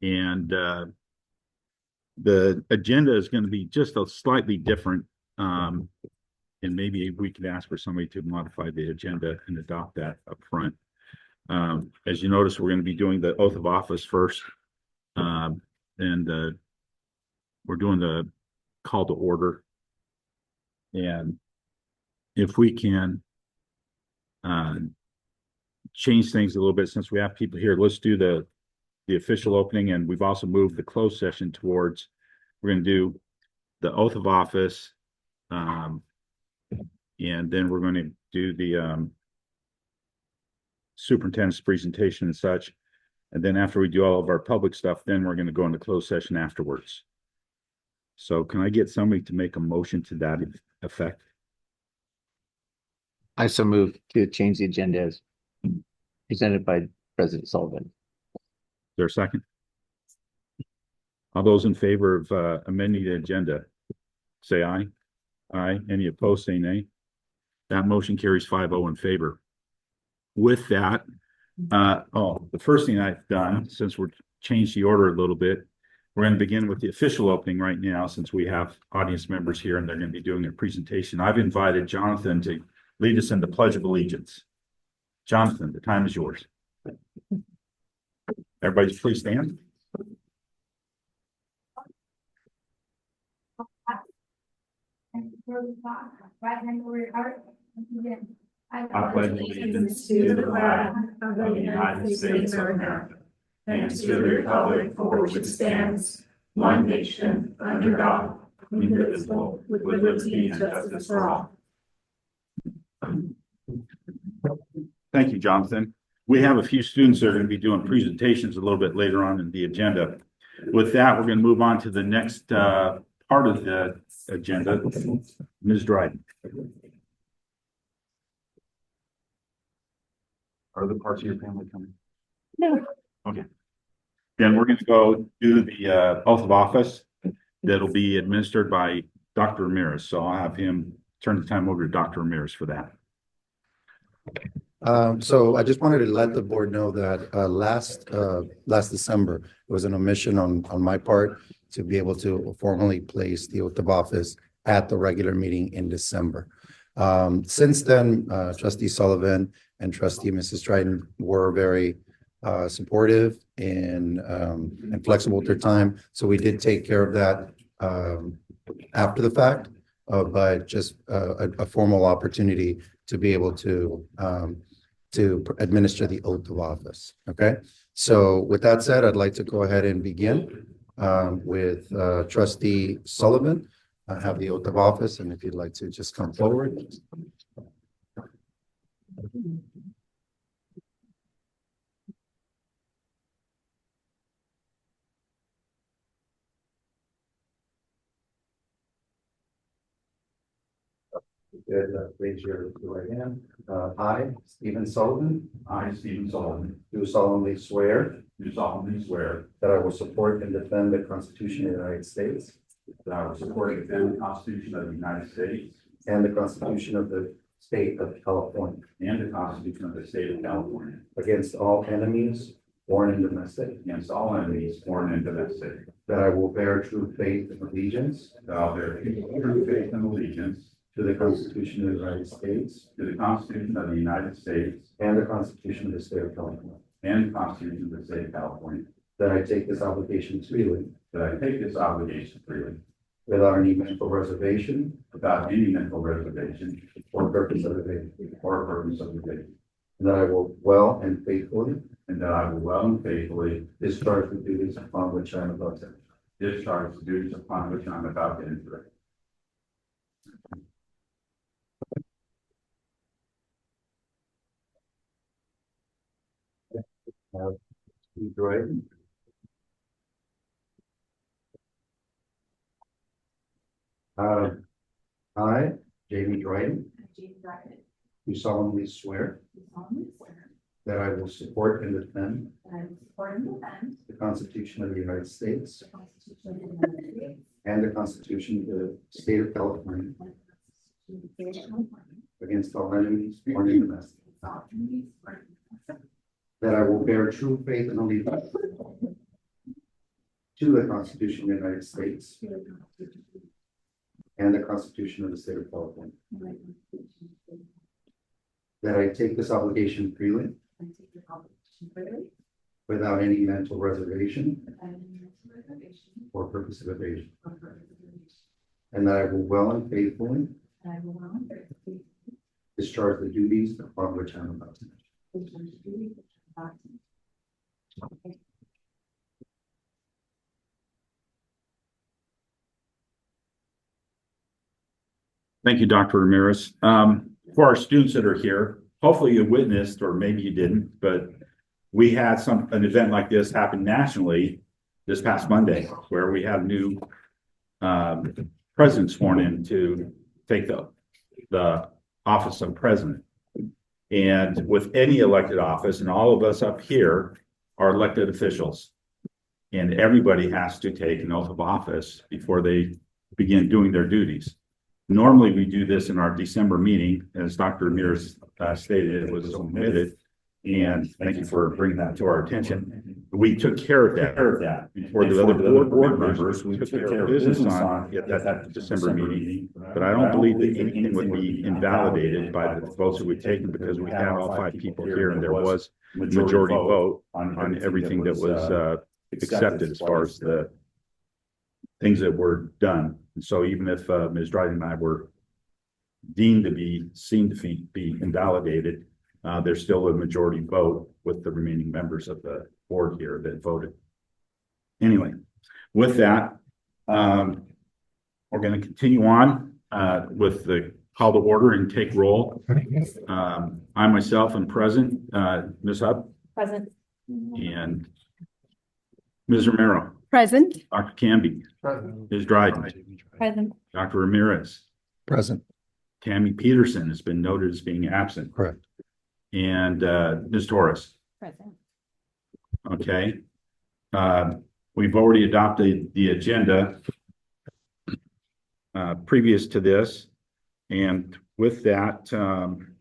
And the agenda is going to be just a slightly different. And maybe we could ask for somebody to modify the agenda and adopt that up front. As you notice, we're going to be doing the oath of office first. And we're doing the call to order. And if we can change things a little bit, since we have people here, let's do the official opening. And we've also moved the closed session towards, we're going to do the oath of office. And then we're going to do the superintendent's presentation and such. And then after we do all of our public stuff, then we're going to go into closed session afterwards. So can I get somebody to make a motion to that effect? I so move to change the agenda as presented by President Sullivan. Is there a second? All those in favor of amending the agenda, say aye. Aye. Any opposed, say nay. That motion carries 5-0 in favor. With that, the first thing I've done, since we're changed the order a little bit, we're going to begin with the official opening right now, since we have audience members here and they're going to be doing their presentation. I've invited Jonathan to lead us in the Pledge of Allegiance. Jonathan, the time is yours. Everybody please stand. Right hand over your heart. I pledge allegiance to the flag of the United States of America and to the republic for which it stands, one nation, under God, indivisible, with liberty and justice for all. Thank you, Jonathan. We have a few students that are going to be doing presentations a little bit later on in the agenda. With that, we're going to move on to the next part of the agenda. Ms. Dryden. Are other parts of your family coming? No. Okay. Then we're going to go do the oath of office that'll be administered by Dr. Ramirez. So I'll have him turn the time over to Dr. Ramirez for that. So I just wanted to let the board know that last December, it was an omission on my part to be able to formally place the oath of office at the regular meeting in December. Since then, Trustee Sullivan and Trustee Mrs. Dryden were very supportive and flexible with their time. So we did take care of that after the fact, but just a formal opportunity to be able to administer the oath of office. Okay. So with that said, I'd like to go ahead and begin with Trustee Sullivan. I have the oath of office, and if you'd like to just come forward. Good. Raise your right hand. I, Stephen Sullivan. I, Stephen Sullivan, Do solemnly swear do solemnly swear that I will support and defend the Constitution of the United States that I will support and defend the Constitution of the United States and the Constitution of the State of California and the Constitution of the State of California against all enemies, foreign and domestic, against all enemies, foreign and domestic, that I will bear true faith and allegiance that I will bear true faith and allegiance to the Constitution of the United States to the Constitution of the United States and the Constitution of the State of California, and the Constitution of the State of California, that I take this obligation freely that I take this obligation freely without any mental reservation without any mental reservation or purpose of evasion, or purpose of evasion, and that I will well and faithfully and that I will well and faithfully discharge the duties upon which I am about to discharge the duties upon which I am about to enter. Dryden. I, Jamie Dryden, do solemnly swear that I will support and defend the Constitution of the United States and the Constitution of the State of California against all enemies, foreign and domestic, that I will bear true faith and allegiance to the Constitution of the United States and the Constitution of the State of California, that I take this obligation freely without any mental reservation or purpose of evasion, and that I will well and faithfully discharge the duties upon which I am about to. Thank you, Dr. Ramirez. For our students that are here, hopefully you witnessed, or maybe you didn't, but we had an event like this happen nationally this past Monday, where we had a new president sworn in to take the office of president. And with any elected office, and all of us up here are elected officials, and everybody has to take an oath of office before they begin doing their duties. Normally, we do this in our December meeting, as Dr. Ramirez stated, it was omitted. And thank you for bringing that to our attention. We took care of that before the other board members. We took care of business on at that December meeting. But I don't believe that anything would be invalidated by the votes that we've taken, because we had all 5 people here and there was majority vote on everything that was accepted as far as the things that were done. And so even if Ms. Dryden and I were deemed to be seen to be invalidated, there's still a majority vote with the remaining members of the board here that voted. Anyway, with that, we're going to continue on with the call to order and take roll. I myself am present. Ms. Hubb? Present. And Ms. Romero? Present. Dr. Canby? Ms. Dryden? Present. Dr. Ramirez? Present. Tammy Peterson has been noted as being absent. Correct. And Ms. Torres? Present. Okay. We've already adopted the agenda previous to this. And with that, I'm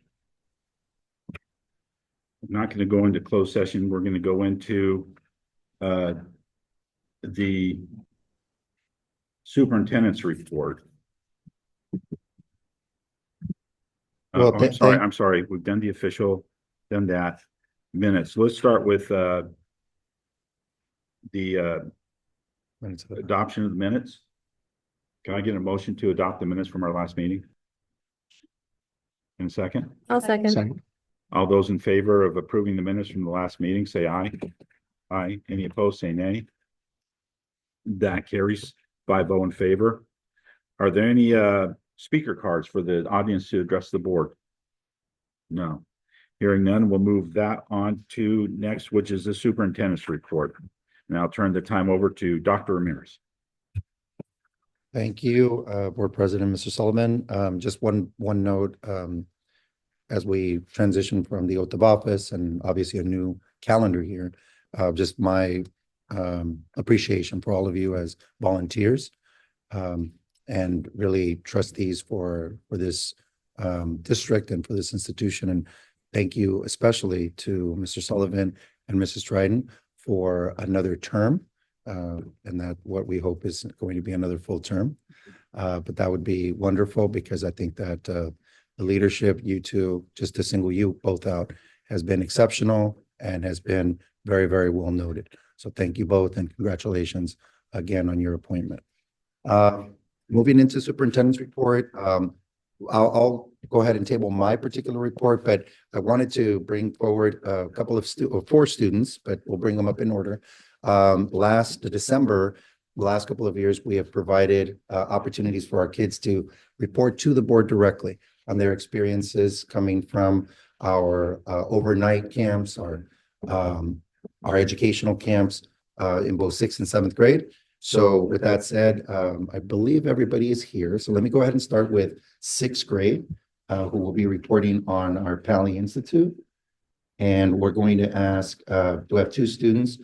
not going to go into closed session. We're going to go into the superintendent's report. Well, I'm sorry. We've done the official, done that minutes. Let's start with the adoption of the minutes. Can I get a motion to adopt the minutes from our last meeting? In a second? I'll second. All those in favor of approving the minutes from the last meeting, say aye. Aye. Any opposed, say nay. That carries 5-0 in favor. Are there any speaker cards for the audience to address the board? No. Hearing none, we'll move that on to next, which is the superintendent's report. And I'll turn the time over to Dr. Ramirez. Thank you, Board President, Mr. Sullivan. Just one note, as we transition from the oath of office and obviously a new calendar here, just my appreciation for all of you as volunteers and really trustees for this district and for this institution. And thank you especially to Mr. Sullivan and Mrs. Dryden for another term. And that what we hope is going to be another full term. But that would be wonderful, because I think that the leadership, you two, just to single you both out, has been exceptional and has been very, very well noted. So thank you both, and congratulations again on your appointment. Moving into superintendent's report, I'll go ahead and table my particular report, but I wanted to bring forward a couple of 4 students, but we'll bring them up in order. Last December, the last couple of years, we have provided opportunities for our kids to report to the board directly on their experiences coming from our overnight camps, our educational camps in both 6th and 7th grade. So with that said, I believe everybody is here. So let me go ahead and start with 6th grade, who will be reporting on our Pali Institute. And we're going to ask, we have 2 students,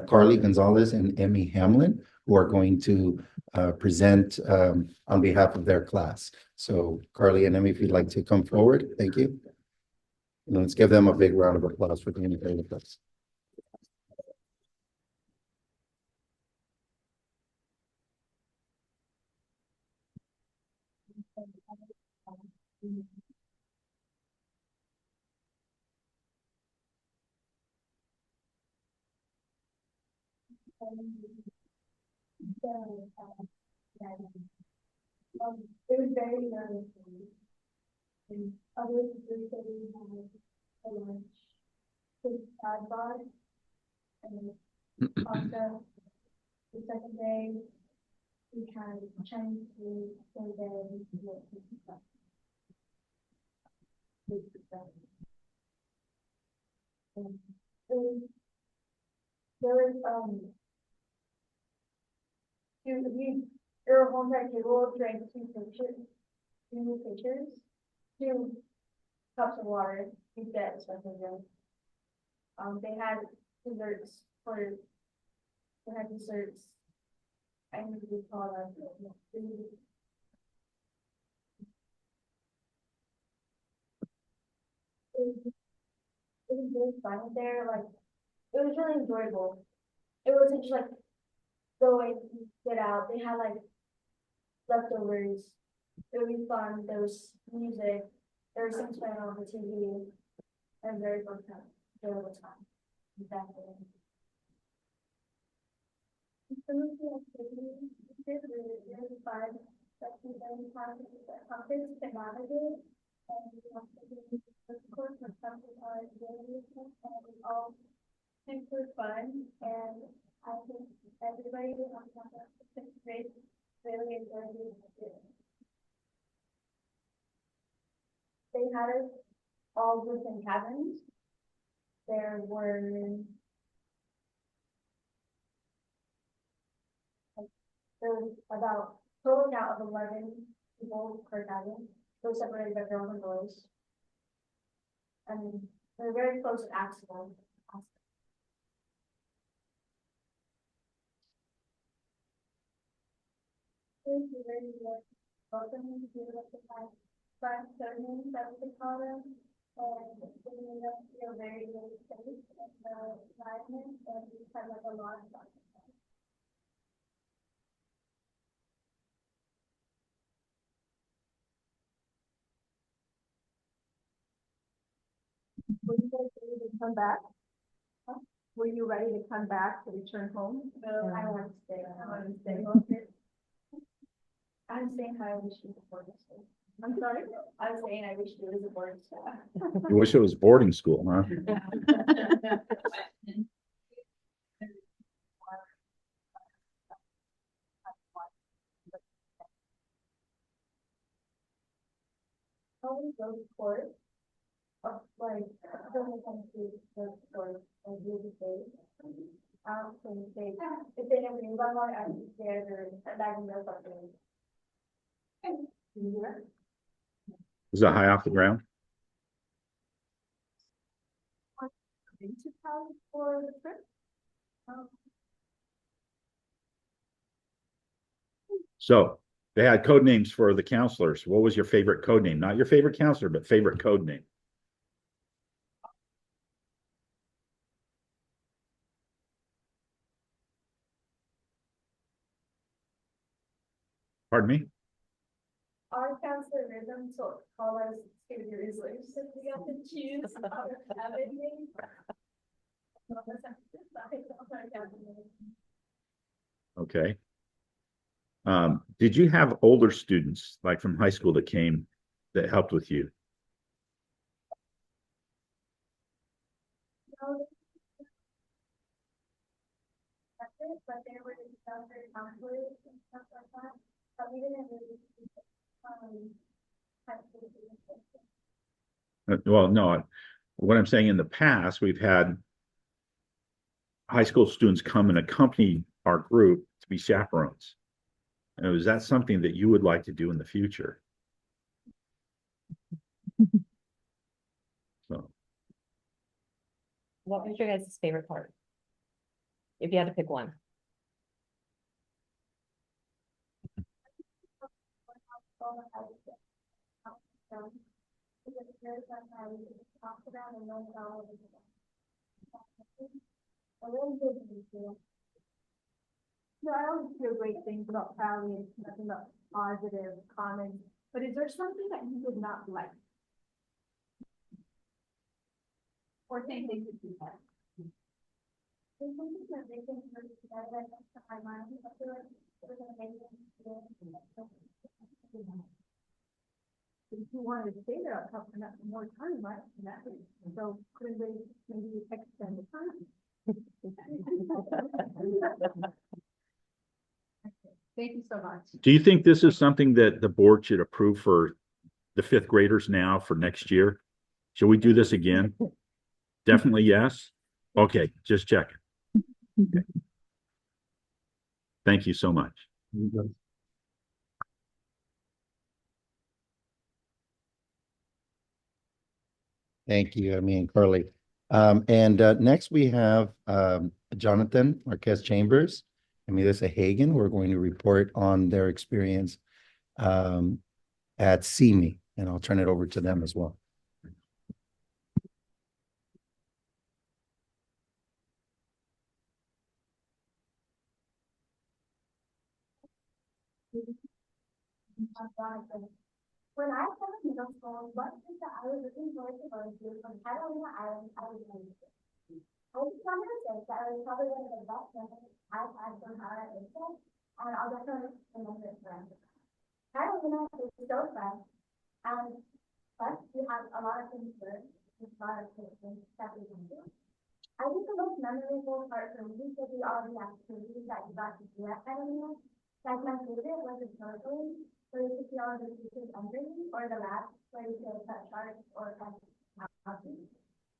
Carly Gonzalez and Emmy Hamlin, who are going to present on behalf of their class. So Carly and Emmy, if you'd like to come forward, thank you. And let's give them a big round of applause for being here with us. It was very nice. And others just said we had a lunch with bar. And also, the second day, we had Chinese food, and then we had stuff. And there was, there were home that table drank two pitchers, 2 cups of water, instead, especially them. They had desserts for, they had desserts. I need to call them. It was really fun there, like, it was really enjoyable. It wasn't just like going, get out, they had like leftovers. It would be fun, there was music, there was some playing on the TV, and very fun time, enjoyable time. Exactly. Some of the activities, there's really fun, that we then have the conference to navigate. And we have to do, of course, with something on daily, and it's all super fun, and I think everybody who has that great, really enjoyed it. They had us all groups in cabins. There were about total count of 11 people per cabin. Those separated by girls and boys. And they're very close to Axel. Thank you very much. Welcome to the five ceremonies that we call them. And giving us feel very, very safe in the environment, and we have like a lot of fun. Were you guys ready to come back? Huh? Were you ready to come back to return home? No, I want to stay. I want to stay home. I'm saying how I wish you were boarding school. I'm sorry? I was saying I wish it was a boarding school. You wish it was boarding school, huh? Always go to court. Like, don't come to the court and do the thing. If they never knew about it, I'm scared or that can go something. Is that high off the ground? To college for the trip. So they had code names for the counselors. What was your favorite code name? Not your favorite counselor, but favorite code name. Pardon me? Our counselor rhythm to call us Skater Rizzlers, so we have to choose our cabin name. Okay. Did you have older students, like from high school, that came that helped with you? No, that's it, but there were younger counselors and stuff like that, but we didn't really, high school students. Well, no, what I'm saying in the past, we've had high school students come and accompany our group to be chaperones. And is that something that you would like to do in the future? So, What was your guys' favorite part? If you had to pick one. No, I always hear great things about Crowley, and nothing but positive comments But is there something that you would not like? Or think they could do that? There's something that they can put together that comes to my mind, I feel like it was amazing. If you wanted to stay there, I'd have enough more time, right? And that would- So couldn't they maybe extend the time? Thank you so much. Do you think this is something that the board should approve for the fifth graders now for next year? Should we do this again? Definitely yes. Okay, just checking. Okay. Thank you so much. Thank you, Amy and Carly. Next we have Jonathan Marquez Chambers and Melissa Hagan. We're going to report on their experience at CME, and I'll turn it over to them as well. When I was in middle school, one thing that I was looking forward to going to from Catalina Island, I was going to. I just wanted to say that it was probably one of the best memories I've had from our intern, and I'll definitely remember it forever. Catalina is so fun, and plus you have a lot of things to learn, a lot of things that we can do. I think the most memorable part for me is the all the activities that you got to do at Catalina. Like my favorite was the snorkeling, where you could see all the creatures under you, or the lab, where you could touch sharks or catch algae.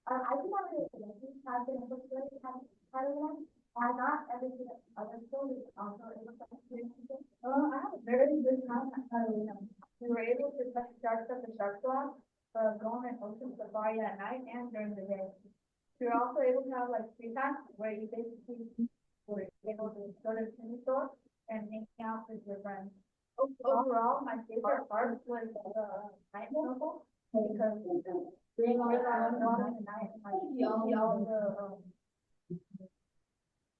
I think I really have been able to do it at Catalina. Not every other school is also able to experience it. I had a very good time at Catalina. We were able to touch sharks at the shark block, go on an ocean safari at night and during the day. We were also able to have like free time where you basically were able to go to the swimming store and hang out with your friends. Overall, my favorite part was the night snorkel because being on the water at night and like see all the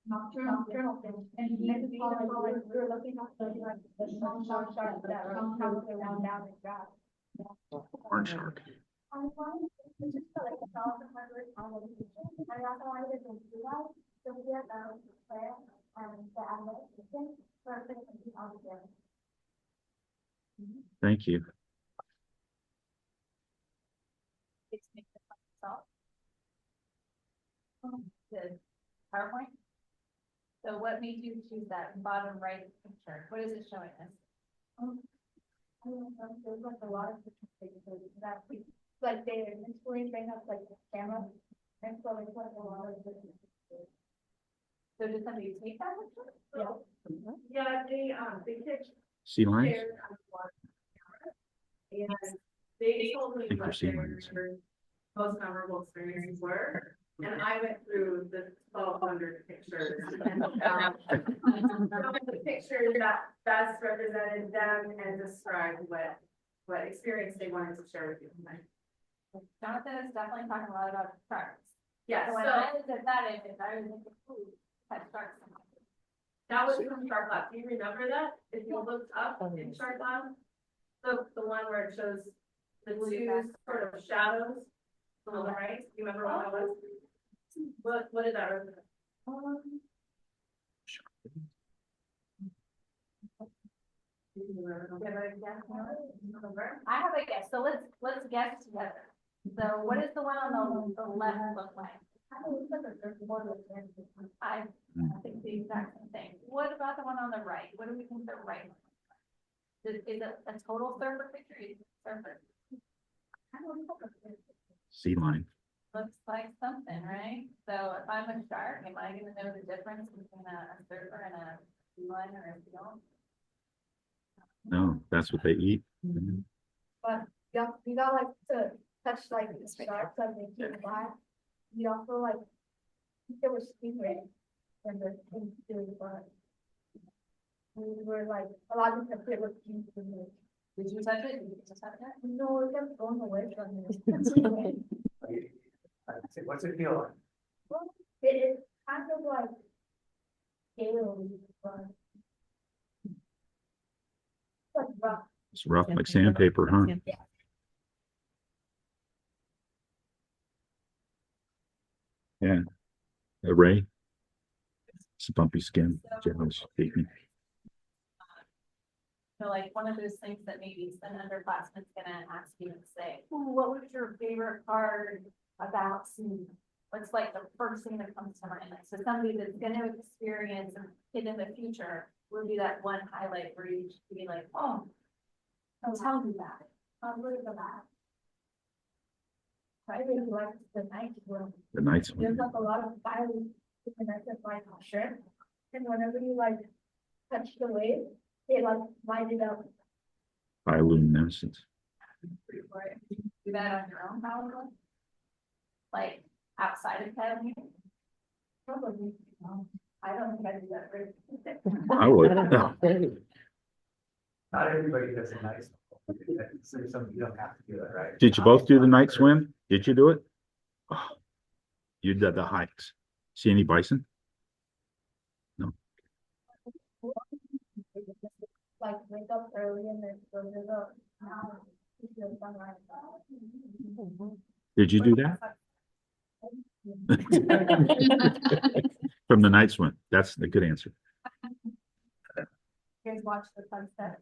nocturnal things. And we were looking at the small sharks that were probably around down the grass. Orange shark. I wanted to just feel like it's all the hard work on the beach. I also wanted to do that, so we had prayer and the administration for everything all together. Thank you. The PowerPoint. So what made you choose that bottom right picture? What is it showing us? I don't know, there's like a lot of different things that we, like they initially bring up like the camera, and so it's like a lot of different things. So did somebody take that picture? Yeah. Yeah, they pitched Sea lions? shared on one camera. And they told me I think what we're seeing their lions. most memorable experiences were. And I went through the 1,200 pictures and found the pictures that best represented them and described what experience they wanted to share with you. Jonathan is definitely talking a lot about sharks. Yeah, So when so I looked at that image, I was thinking, ooh, that sharks. that was from Shark Lab. Do you remember that? If you looked up in Shark Lab, the one where it shows the two sort of shadows on the right. You remember what that was? What did that represent? I have a guess, so let's guess together. So what does the one on the left look like? I think the exact same thing. What about the one on the right? What do we think the right one looks like? Is it a total surfer picture? Is it surfer? Sea lion. Looks like something, right? So if I'm a shark, am I gonna know the difference between a surfer and a sea lion or a seal? No, that's what they eat. But you got like to touch like the sharks like they keep alive. You also like, there was stingrays in the too, but we were like a lot of different favorite things to me. Did you touch it? Did you touch it? No, it kept going away from me. What's it feel like? Well, it is kind of like scaly, but like rough. It's rough like sandpaper, huh? Yeah. Ray? It's a bumpy skin, generally speaking. So like one of those things that maybe an underclassman's gonna ask you and say, "Ooh, what was your favorite part about SEMA?" What's like the first thing that comes to mind? Like, so somebody that's gonna experience it in the future will be that one highlight where you just be like, oh, tell me that. I'll look at that. I really like the night room. The nights. There's like a lot of violence connected like shrimp. And whenever you like touch the wave, they like light it up. Bioluminescence. Do that on your own, probably? Like outside of academy? Probably. I don't think I do that very. I would. Not everybody does a nice. So some, you don't have to do it, right? Did you both do the night swim? Did you do it? Oh, you did the hikes. See any bison? Like wake up early and then go to the sunrise. Did you do that? From the night swim. That's a good answer. You guys watch the sunset?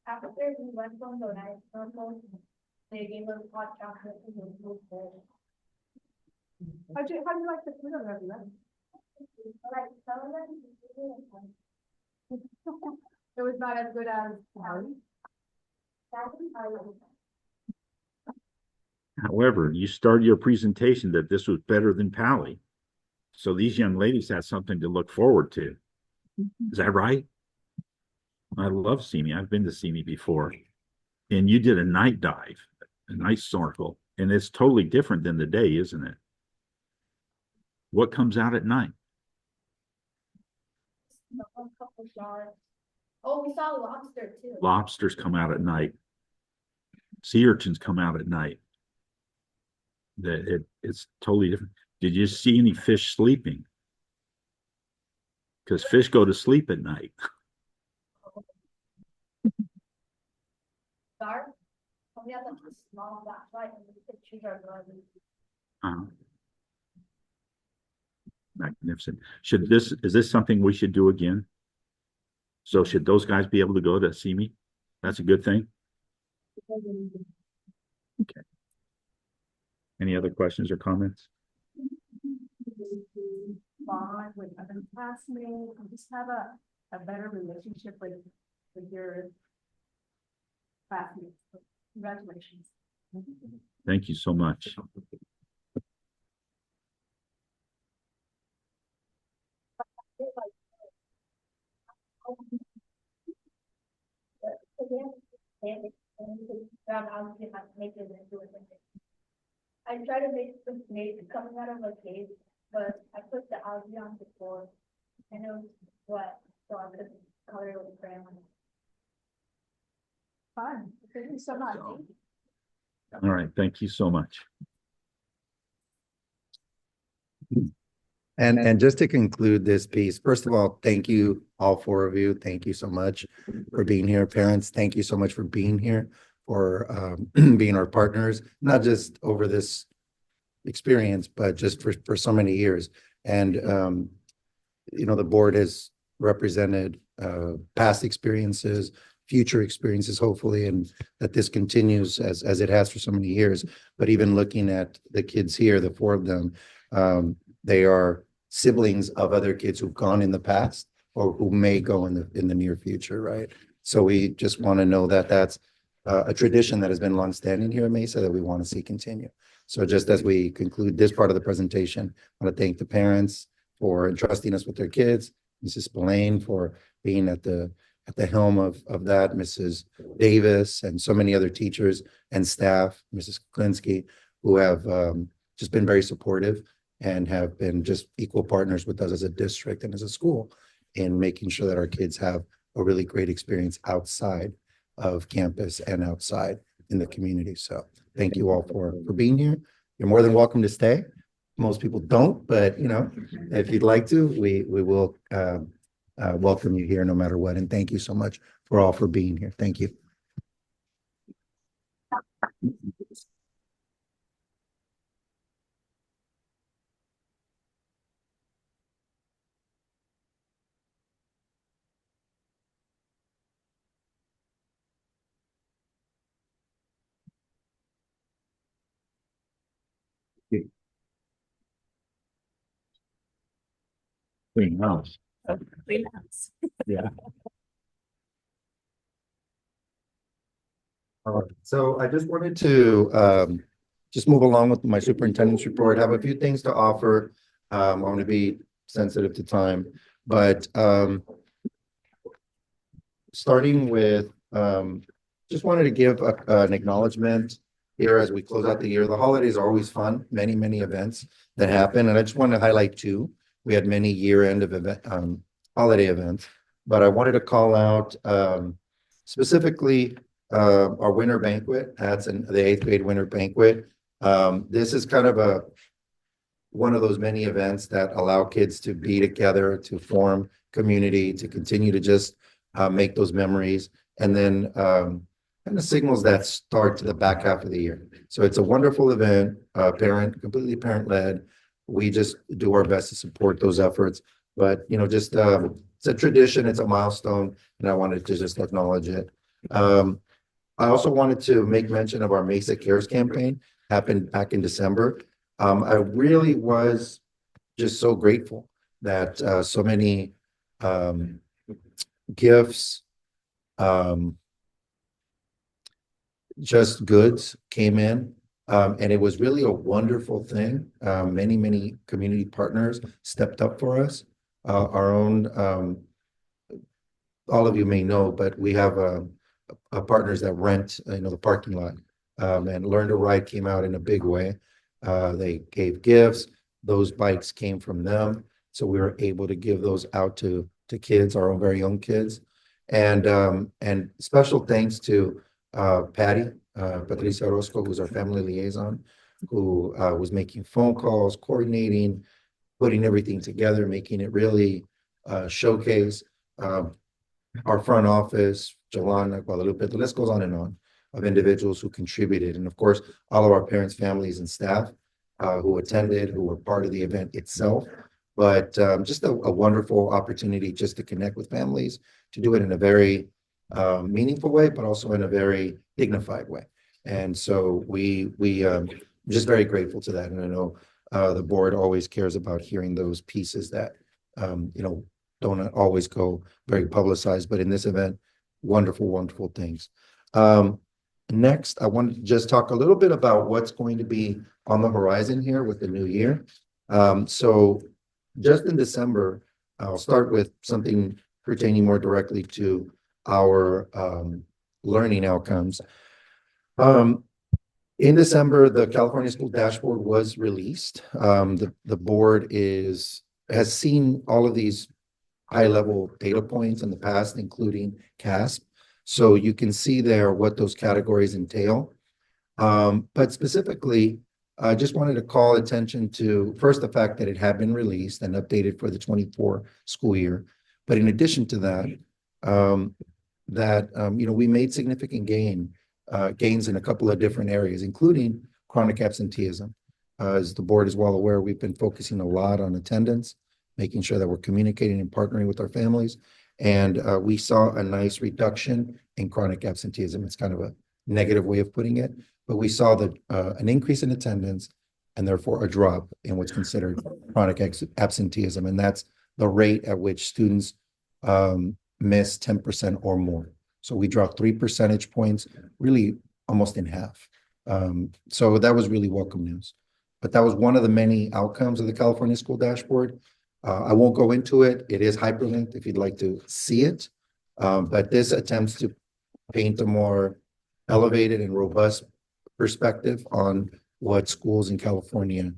After we went from the night circle, they gave us hot chocolate and it was good. How do you like the food of everyone? Like, some of them, It was not as good as Harry. However, you started your presentation that this was better than Pally. So these young ladies had something to look forward to. Is that right? I love Simi. I've been to Simi before. And you did a night dive, a night snorkel, and it's totally different than the day, isn't it? What comes out at night? Oh, we saw a lobster too. Lobsters come out at night. Sea urchins come out at night. It's totally different. Did you see any fish sleeping? Because fish go to sleep at night. Dark. We had like a small flashlight and the pictures are going. Magnificent. Is this something we should do again? So should those guys be able to go to see me? That's a good thing. Okay. Any other questions or comments? Bond with other classmates and just have a better relationship with your classmates. Congratulations. Thank you so much. I try to make some snakes coming out of a cave, but I put the algae on before. I know what, so I could color it with crayon. Fun. Thank you so much. All right. Thank you so much. And just to conclude this piece, first of all, thank you, all four of you. Thank you so much for being here. Parents, thank you so much for being here, for being our partners, not just over this experience, but just for so many years. And, you know, the board has represented past experiences, future experiences, hopefully, and that this continues as it has for so many years. But even looking at the kids here, the four of them, they are siblings of other kids who've gone in the past or who may go in the near future, right? So we just want to know that that's a tradition that has been longstanding here at Mesa that we want to see continue. So just as we conclude this part of the presentation, I want to thank the parents for entrusting us with their kids, Mrs. Spillane for being at the helm of that, Mrs. Davis, and so many other teachers and staff, Mrs. Klinsky, who have just been very supportive and have been just equal partners with us as a district and as a school in making sure that our kids have a really great experience outside of campus and outside in the community. So thank you all for being here. You're more than welcome to stay. Most people don't, but you know, if you'd like to, we will welcome you here no matter what. And thank you so much for being here. Thank you. Clean house. Yeah. All right, so I just wanted to just move along with my superintendent's report. I have a few things to offer. I want to be sensitive to time, but starting with just wanted to give an acknowledgement here as we close out the year. The holidays are always fun, many events that happen, and I just want to highlight two. We had many year-end of event holiday events, but I wanted to call out specifically our winter banquet. That's the eighth grade winter banquet. This is kind of one of those many events that allow kids to be together, to form community, to continue to just make those memories, and then kind of signals that start to the back half of the year. So it's a wonderful event, completely parent-led. We just do our best to support those efforts, but just it's a tradition, it's a milestone, and I wanted to just acknowledge it. I also wanted to make mention of our Mesa Cares campaign, happened back in December. I really was just so grateful that so many gifts, just goods came in. And it was really a wonderful thing. Many community partners stepped up for us. Our own, all of you may know, but we have partners that rent, the parking lot. And Learn to Ride came out in a big way. They gave gifts. Those bikes came from them. So we were able to give those out to kids, our own very young kids. And special thanks to Patty, Patricia Orozco, who's our family liaison, who was making phone calls, coordinating, putting everything together, making it really showcase. Our front office, Jolana, Guadalupe, the list goes on and on of individuals who contributed. And of course, all of our parents, families, and staff who attended, who were part of the event itself. But just a wonderful opportunity just to connect with families, to do it in a very meaningful way, but also in a very dignified way. And so we just very grateful to that. And I know the board always cares about hearing those pieces that, don't always go very publicized, but in this event, wonderful things. Next, I wanted to just talk a little bit about what's going to be on the horizon here with the new year. So just in December, I'll start with something pertaining more directly to our learning outcomes. In December, the California School Dashboard was released. The board has seen all of these high-level data points in the past, including CASP. So you can see there what those categories entail. But specifically, I just wanted to call attention to, first, the fact that it had been released and updated for the 24 school year. But in addition to that, we made significant gains in a couple of different areas, including chronic absenteeism. As the board is well aware, we've been focusing a lot on attendance, making sure that we're communicating and partnering with our families. And we saw a nice reduction in chronic absenteeism. It's kind of a negative way of putting it, but we saw that an increase in attendance and therefore a drop in what's considered chronic absenteeism. And that's the rate at which students miss 10% or more. So we dropped 3 percentage points, really almost in half. So that was really welcome news. But that was one of the many outcomes of the California School Dashboard. I won't go into it. It is hyperlinked if you'd like to see it. But this attempts to paint a more elevated and robust perspective on what schools in California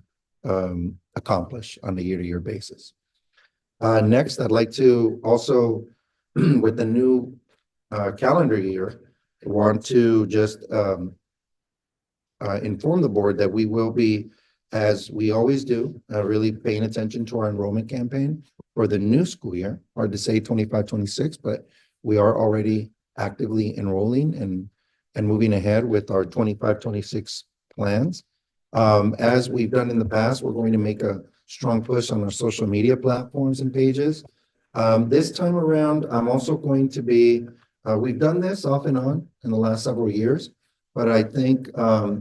accomplish on a year-to-year basis. Next, I'd like to also, with the new calendar year, want to just inform the board that we will be as we always do, really paying attention to our enrollment campaign for the new school year. Hard to say 25-26, but we are already actively enrolling and moving ahead with our 25-26 plans. As we've done in the past, we're going to make a strong push on our social media platforms and pages. This time around, I'm also going to be, we've done this off and on in the last several years, but I think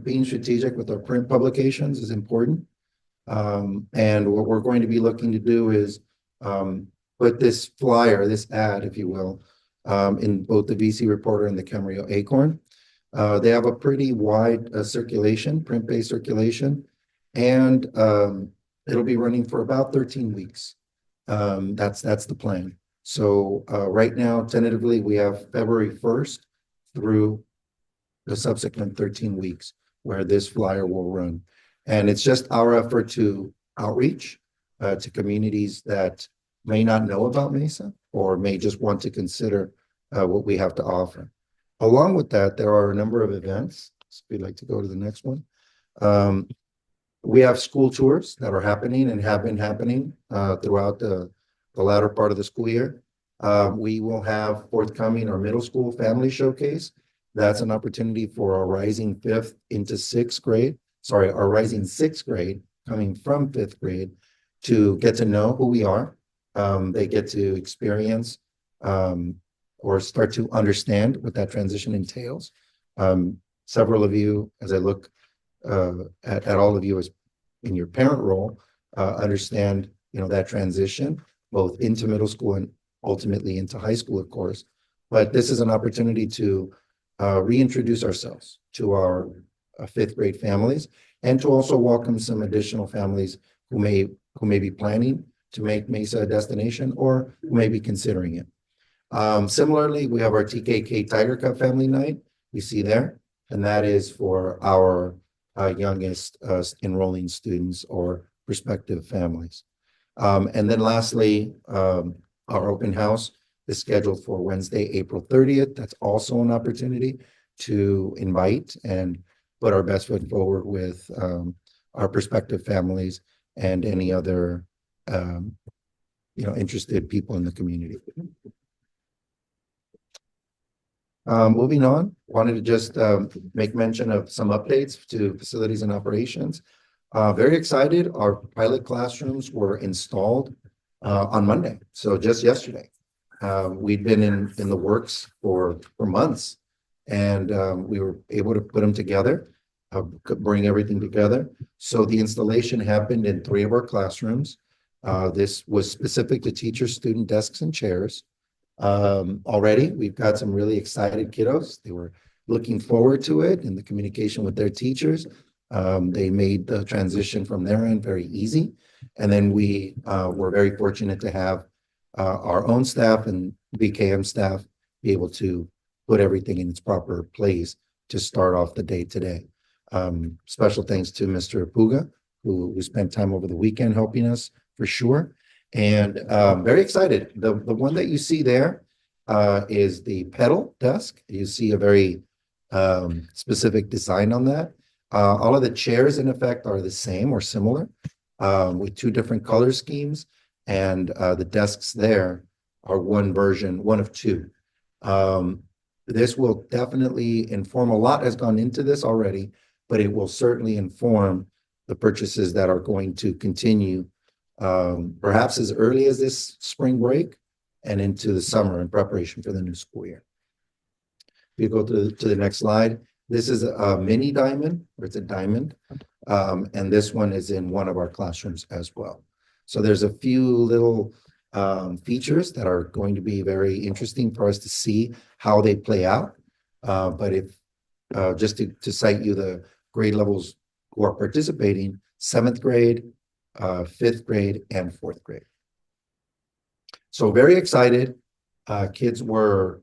being strategic with our print publications is important. And what we're going to be looking to do is put this flyer, this ad, if you will, in both the VC Reporter and the Camarillo Acorn. They have a pretty wide circulation, print-based circulation, and it'll be running for about 13 weeks. That's the plan. So right now, tentatively, we have February 1st through the subsequent 13 weeks where this flyer will run. And it's just our effort to outreach to communities that may not know about Mesa or may just want to consider what we have to offer. Along with that, there are a number of events. So if you'd like to go to the next one. We have school tours that are happening and have been happening throughout the latter part of the school year. We will have forthcoming our middle school family showcase. That's an opportunity for our rising fifth into sixth grade. Sorry, our rising sixth grade coming from fifth grade to get to know who we are. They get to experience or start to understand what that transition entails. Several of you, as I look at all of you as in your parent role, understand, that transition both into middle school and ultimately into high school, of course. But this is an opportunity to reintroduce ourselves to our fifth grade families and to also welcome some additional families who may be planning to make Mesa a destination or who may be considering it. Similarly, we have our TKK Tiger Cup Family Night you see there, and that is for our youngest enrolling students or prospective families. And then lastly, our open house is scheduled for Wednesday, April 30th. That's also an opportunity to invite and put our best foot forward with our prospective families and any other interested people in the community. Moving on, wanted to just make mention of some updates to facilities and operations. Very excited. Our pilot classrooms were installed on Monday, so just yesterday. We'd been in the works for months, and we were able to put them together, bring everything together. So the installation happened in 3 of our classrooms. This was specific to teacher student desks and chairs. Already, we've got some really excited kiddos. They were looking forward to it and the communication with their teachers. They made the transition from their end very easy. And then we were very fortunate to have our own staff and BKM staff be able to put everything in its proper place to start off the day today. Special thanks to Mr. Puga, who spent time over the weekend helping us for sure. And very excited. The one that you see there is the pedal desk. You see a very specific design on that. All of the chairs, in effect, are the same or similar with 2 different color schemes. And the desks there are one version, one of 2. This will definitely inform, a lot has gone into this already, but it will certainly inform the purchases that are going to continue perhaps as early as this spring break and into the summer in preparation for the new school year. If you go to the next slide, this is a mini diamond, or it's a diamond, and this one is in one of our classrooms as well. So there's a few little features that are going to be very interesting for us to see how they play out. But if just to cite you the grade levels who are participating, 7th grade, 5th grade, and 4th grade. So very excited. Kids were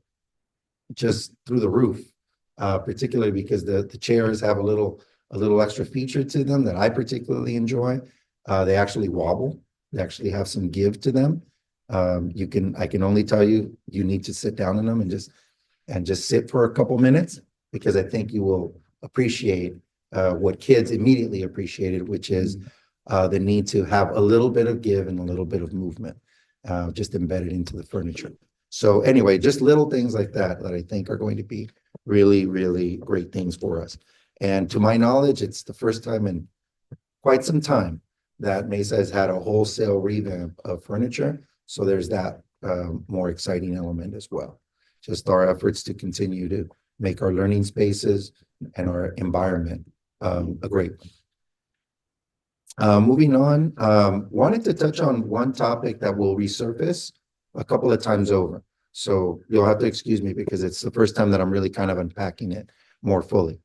just through the roof, particularly because the chairs have a little extra feature to them that I particularly enjoy. They actually wobble. They actually have some give to them. I can only tell you, you need to sit down in them and just sit for a couple minutes, because I think you will appreciate what kids immediately appreciated, which is the need to have a little bit of give and a little bit of movement, just embedded into the furniture. So anyway, just little things like that I think are going to be really, really great things for us. And to my knowledge, it's the first time in quite some time that Mesa has had a wholesale revamp of furniture. So there's that more exciting element as well. Just our efforts to continue to make our learning spaces and our environment a great one. Moving on, wanted to touch on one topic that will resurface a couple of times over. So you'll have to excuse me because it's the first time that I'm really kind of unpacking it more fully.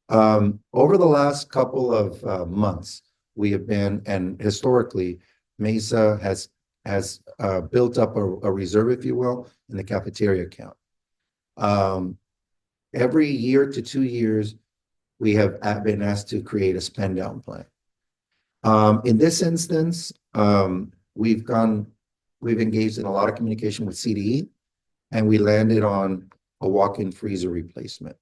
Over the last couple of months, we have been, and historically, Mesa has built up a reserve, if you will, in the cafeteria account. Every year to 2 years, we have been asked to create a spend down plan. In this instance, we've engaged in a lot of communication with CDE, and we landed on a walk-in freezer replacement.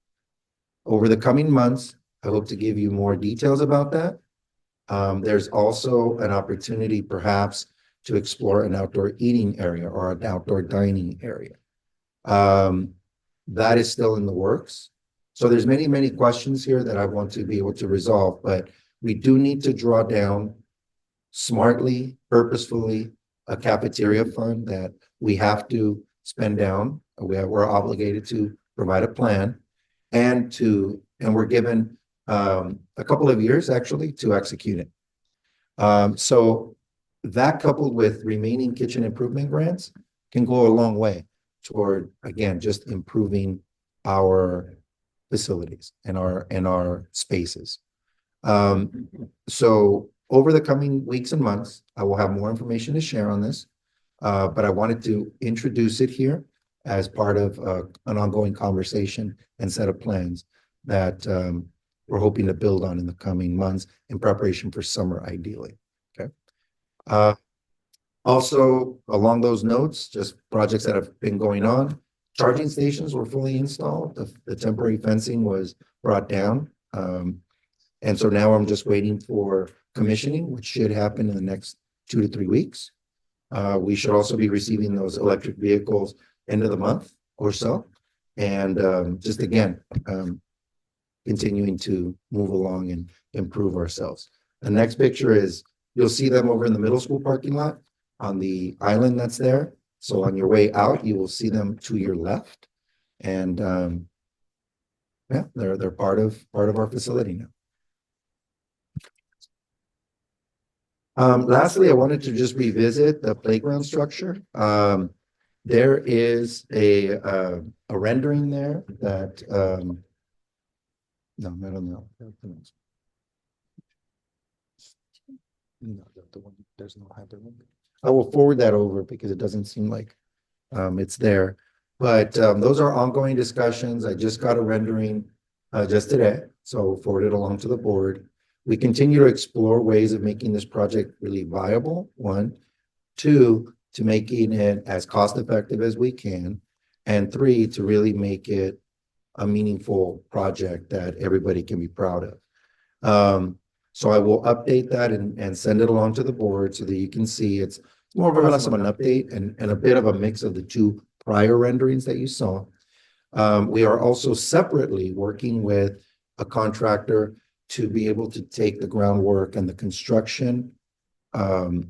Over the coming months, I hope to give you more details about that. There's also an opportunity perhaps to explore an outdoor eating area or an outdoor dining area. That is still in the works. So there's many, many questions here that I want to be able to resolve, but we do need to draw down smartly, purposefully, a cafeteria fund that we have to spend down. We're obligated to provide a plan and we're given a couple of years actually to execute it. So that coupled with remaining kitchen improvement grants can go a long way toward, again, just improving our facilities and our spaces. So over the coming weeks and months, I will have more information to share on this, but I wanted to introduce it here as part of an ongoing conversation and set of plans that we're hoping to build on in the coming months in preparation for summer, ideally. Okay. Also, along those notes, just projects that have been going on. Charging stations were fully installed. The temporary fencing was brought down. And so now I'm just waiting for commissioning, which should happen in the next 2 to 3 weeks. We should also be receiving those electric vehicles end of the month or so. And just again, continuing to move along and improve ourselves. The next picture is, you'll see them over in the middle school parking lot on the island that's there. So on your way out, you will see them to your left. And yeah, they're part of our facility now. Lastly, I wanted to just revisit the playground structure. There is a rendering there that no, I don't know. No, the one, there's no hyperlink. I will forward that over because it doesn't seem like it's there. But those are ongoing discussions. I just got a rendering just today, so forward it along to the board. We continue to explore ways of making this project really viable, 1. 2, to making it as cost effective as we can. And 3, to really make it a meaningful project that everybody can be proud of. So I will update that and send it along to the board so that you can see it's more or less of an update and a bit of a mix of the 2 prior renderings that you saw. We are also separately working with a contractor to be able to take the groundwork and the construction out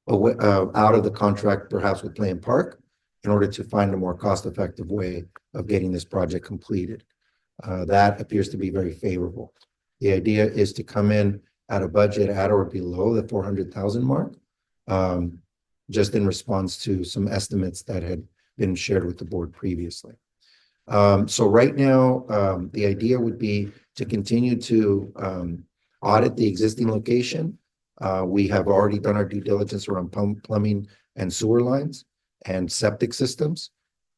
of the contract, perhaps with Play and Park, in order to find a more cost-effective way of getting this project completed. That appears to be very favorable. The idea is to come in at a budget at or below the 400,000 mark, just in response to some estimates that had been shared with the board previously. So right now, the idea would be to continue to audit the existing location. We have already done our due diligence around plumbing and sewer lines and septic systems.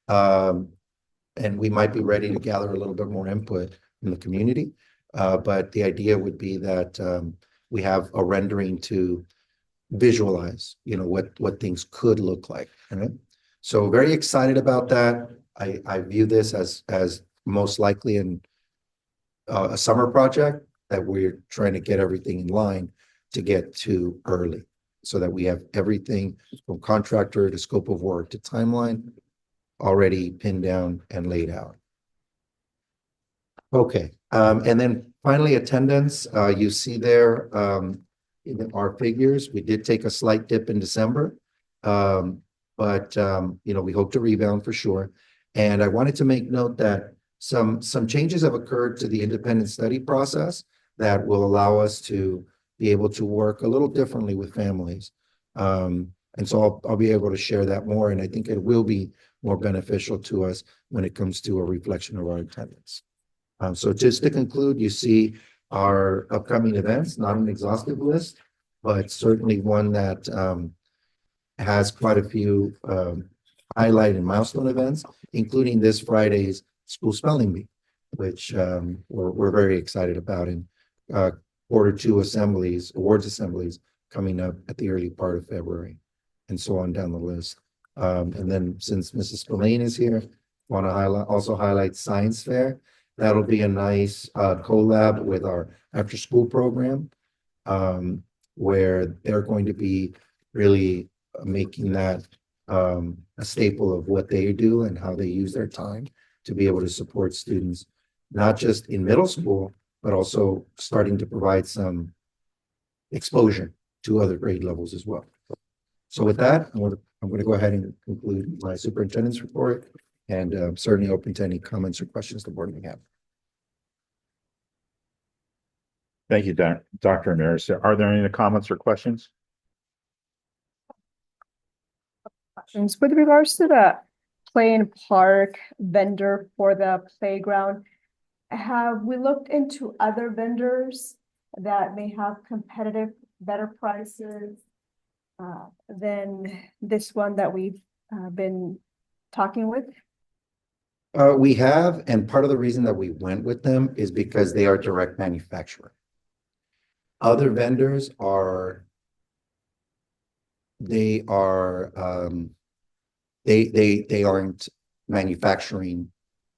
And we might be ready to gather a little bit more input from the community. But the idea would be that we have a rendering to visualize, what things could look like. Right? So very excited about that. I view this as most likely a summer project, that we're trying to get everything in line to get to early, so that we have everything from contractor to scope of work to timeline already pinned down and laid out. Okay, and then finally attendance, you see there in our figures, we did take a slight dip in December. But you know, we hope to rebound for sure. And I wanted to make note that some changes have occurred to the independent study process that will allow us to be able to work a little differently with families. And so I'll be able to share that more, and I think it will be more beneficial to us when it comes to a reflection of our attendance. So just to conclude, you see our upcoming events, not an exhaustive list, but certainly one that has quite a few highlight and milestone events, including this Friday's school spelling bee, which we're very excited about, and Q2 awards assemblies coming up at the early part of February, and so on down the list. And then since Mrs. Spillane is here, want to also highlight Science Fair. That'll be a nice collab with our after school program, where they're going to be really making that a staple of what they do and how they use their time to be able to support students, not just in middle school, but also starting to provide some exposure to other grade levels as well. So with that, I'm going to go ahead and conclude my superintendent's report, and certainly open to any comments or questions the board may have. Thank you, Dr. Ramirez. Are there any comments or questions? Questions with regards to the play and park vendor for the playground. Have we looked into other vendors that may have competitive, better prices than this one that we've been talking with? We have, and part of the reason that we went with them is because they are direct manufacturer. Other vendors they aren't manufacturing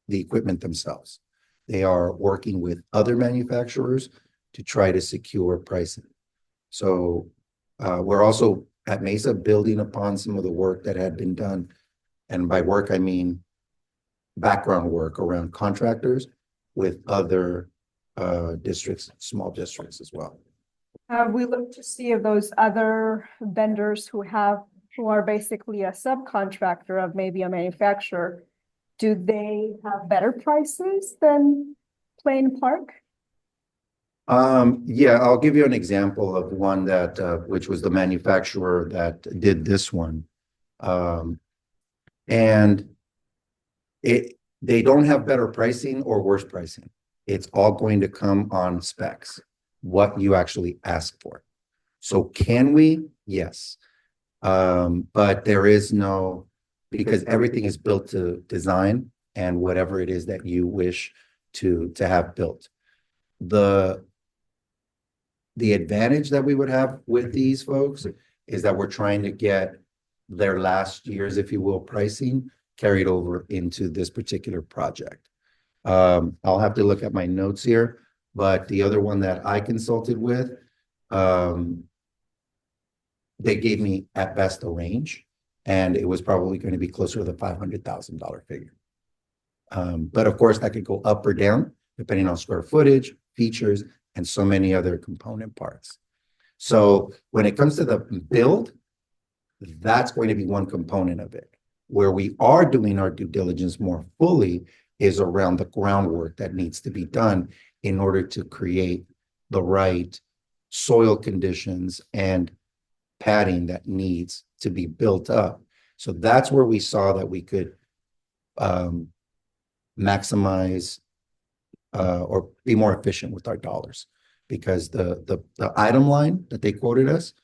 the equipment themselves. They are working with other manufacturers to try to secure pricing. So we're also at Mesa building upon some of the work that had been done. And by work, I mean background work around contractors with other districts, small districts as well. We look to see if those other vendors who are basically a subcontractor of maybe a manufacturer, do they have better prices than Play and Park? Yeah, I'll give you an example of one that which was the manufacturer that did this one. And they don't have better pricing or worse pricing. It's all going to come on specs, what you actually ask for. So can we? Yes. But there is no, because everything is built to design and whatever it is that you wish to have built. The advantage that we would have with these folks is that we're trying to get their last year's, if you will, pricing carried over into this particular project. I'll have to look at my notes here, but the other one that I consulted with, they gave me at best a range, and it was probably going to be closer to the $500,000 figure. But of course, that could go up or down depending on square footage, features, and so many other component parts. So when it comes to the build, that's going to be one component of it. Where we are doing our due diligence more fully is around the groundwork that needs to be done in order to create the right soil conditions and padding that needs to be built up. So that's where we saw that we could maximize or be more efficient with our dollars, because the item line that they quoted us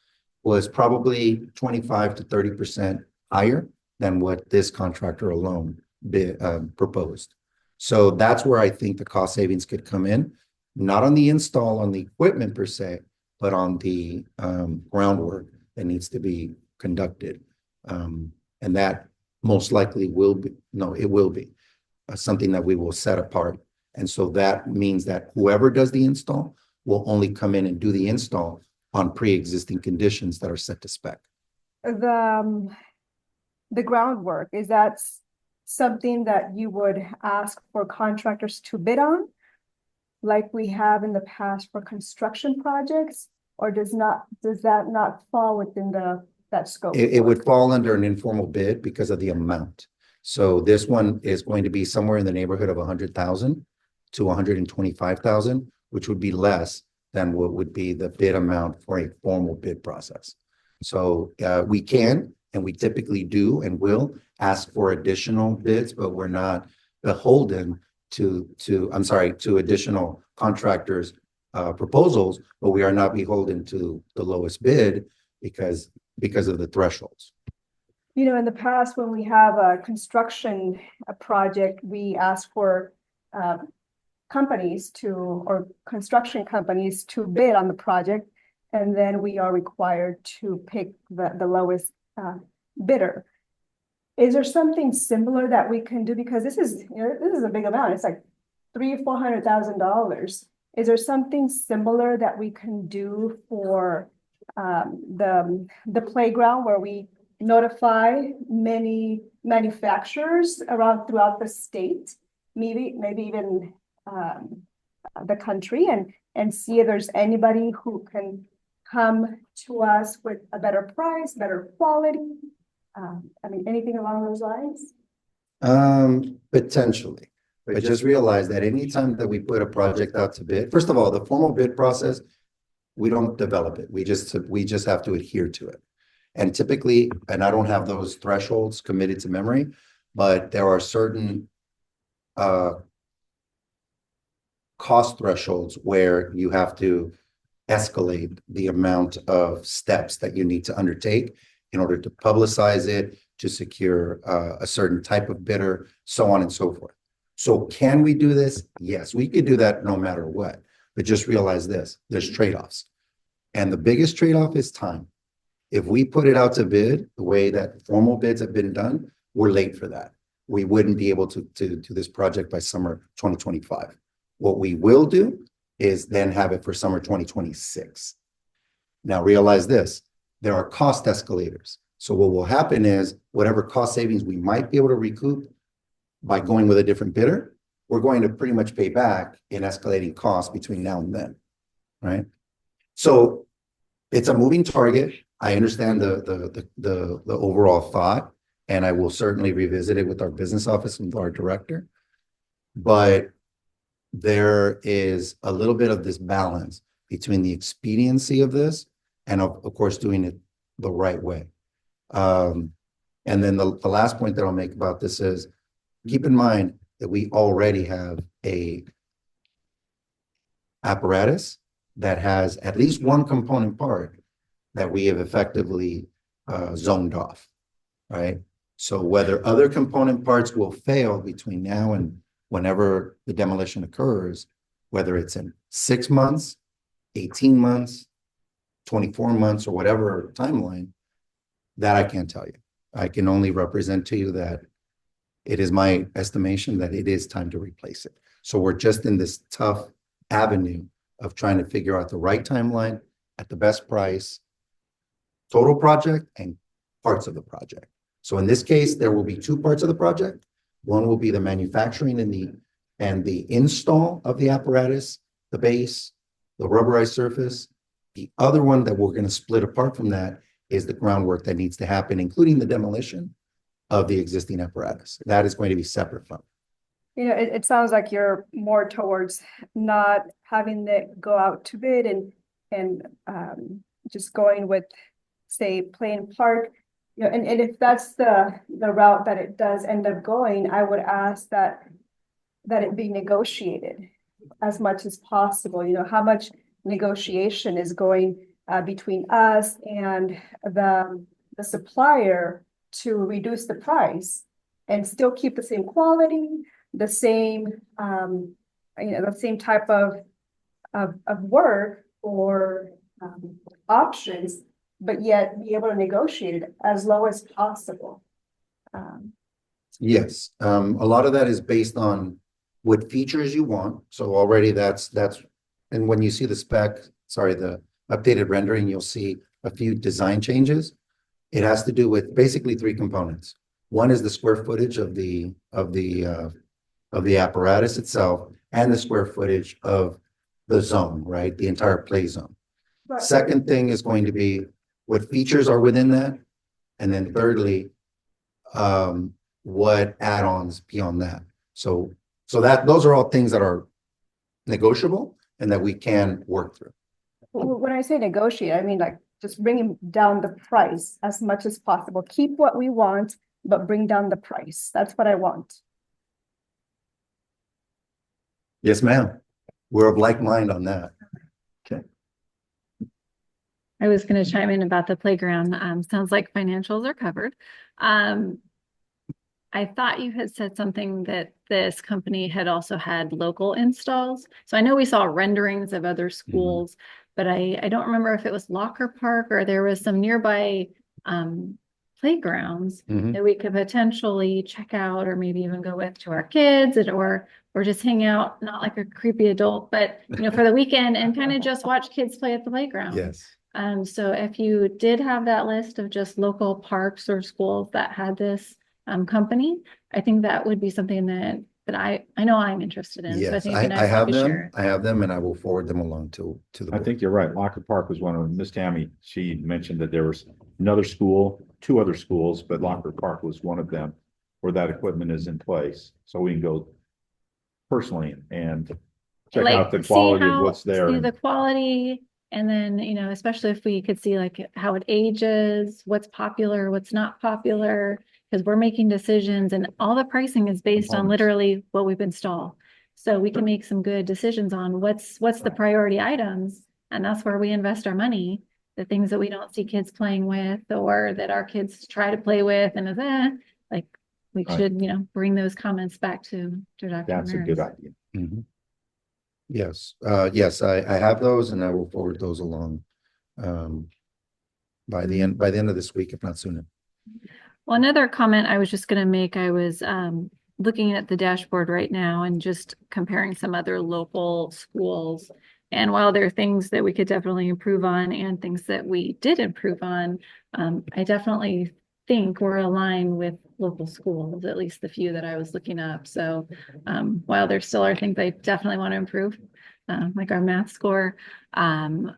was probably 25 to 30% higher than what this contractor alone proposed. So that's where I think the cost savings could come in, not on the install on the equipment per se, but on the groundwork that needs to be conducted. And that most likely will be, no, it will be something that we will set apart. And so that means that whoever does the install will only come in and do the install on pre-existing conditions that are set to spec. The groundwork, is that something that you would ask for contractors to bid on? Like we have in the past for construction projects, or does that not fall within that scope? It would fall under an informal bid because of the amount. So this one is going to be somewhere in the neighborhood of 100,000 to 125,000, which would be less than what would be the bid amount for a formal bid process. So we can, and we typically do and will ask for additional bids, but we're not beholden to additional contractors' proposals, but we are not beholden to the lowest bid because of the thresholds. You know, in the past, when we have a construction project, we ask for construction companies to bid on the project, and then we are required to pick the lowest bidder. Is there something similar that we can do? Because this is a big amount. It's like $300,000-$400,000. Is there something similar that we can do for the playground, where we notify many manufacturers throughout the state, maybe even the country, and see if there's anybody who can come to us with a better price, better quality? I mean, anything along those lines? Potentially, but just realize that anytime that we put a project out to bid, first of all, the formal bid process, we don't develop it. We just have to adhere to it. And typically, and I don't have those thresholds committed to memory, but there are certain cost thresholds where you have to escalate the amount of steps that you need to undertake in order to publicize it, to secure a certain type of bidder, so on and so forth. So can we do this? Yes, we could do that no matter what. But just realize this, there's trade-offs. And the biggest trade-off is time. If we put it out to bid the way that formal bids have been done, we're late for that. We wouldn't be able to do this project by summer 2025. What we will do is then have it for summer 2026. Now realize this, there are cost escalators. So what will happen is whatever cost savings we might be able to recoup by going with a different bidder, we're going to pretty much pay back in escalating costs between now and then, right? So it's a moving target. I understand the overall thought, and I will certainly revisit it with our business office and our director. But there is a little bit of this balance between the expediency of this and of course doing it the right way. And then the last point that I'll make about this is keep in mind that we already have a apparatus that has at least one component part that we have effectively zoned off, right? So whether other component parts will fail between now and whenever the demolition occurs, whether it's in 6 months, 18 months, 24 months, or whatever timeline, that I can't tell you. I can only represent to you that it is my estimation that it is time to replace it. So we're just in this tough avenue of trying to figure out the right timeline at the best price, total project and parts of the project. So in this case, there will be 2 parts of the project. One will be the manufacturing and the install of the apparatus, the base, the rubberized surface. The other one that we're going to split apart from that is the groundwork that needs to happen, including the demolition of the existing apparatus. That is going to be separate from. You know, it sounds like you're more towards not having it go out to bid and just going with, say, Plain Park. You know, and if that's the route that it does end up going, I would ask that it be negotiated as much as possible. You know, how much negotiation is going between us and the supplier to reduce the price and still keep the same quality, the same the same type of work or options, but yet be able to negotiate it as low as possible. Yes, a lot of that is based on what features you want. So already that's and when you see the spec, sorry, the updated rendering, you'll see a few design changes. It has to do with basically three components. One is the square footage of the apparatus itself and the square footage of the zone, right? The entire play zone. Right. Second thing is going to be what features are within that. And then thirdly, what add-ons beyond that. So those are all things that are negotiable and that we can work through. When I say negotiate, I mean like just bringing down the price as much as possible. Keep what we want, but bring down the price. That's what I want. Yes, ma'am. We're of like mind on that. I was going to chime in about the playground. Sounds like financials are covered. I thought you had said something that this company had also had local installs. So I know we saw renderings of other schools, but I don't remember if it was Locker Park or there was some nearby playgrounds that we could potentially check out or maybe even go with to our kids or just hang out, not like a creepy adult, but for the weekend and kind of just watch kids play at the playground. Yes. So if you did have that list of just local parks or schools that had this company, I think that would be something that I know I'm interested in. So I Yes, think it'd be I nice have to them. share. I have them and I will forward them along to the I board. think you're right. Locker Park was one of them. Miss Tammy, she mentioned that there was another school, two other schools, but Locker Park was one of them where that equipment is in place. So we can go personally and check Like, out the see quality of how- what's there. See the quality, and then, especially if we could see like how it ages, what's popular, what's not popular, because we're making decisions and all the pricing is based on Components. literally what we've installed. So we can make some good decisions on what's the priority items, and that's where we invest our money. The things that we don't see kids playing with or that our kids try to play with and like we Right. should, bring those comments back to Dr. That's a good Ramirez. idea. Mhm. Yes, yes, I have those and I will forward those along by the end of this week, if not sooner. Well, another comment I was just going to make, I was looking at the dashboard right now and just comparing some other local schools. And while there are things that we could definitely improve on and things that we did improve on, I definitely think we're aligned with local schools, at least the few that I was looking up. So while there still are things I definitely want to improve, like our math score, I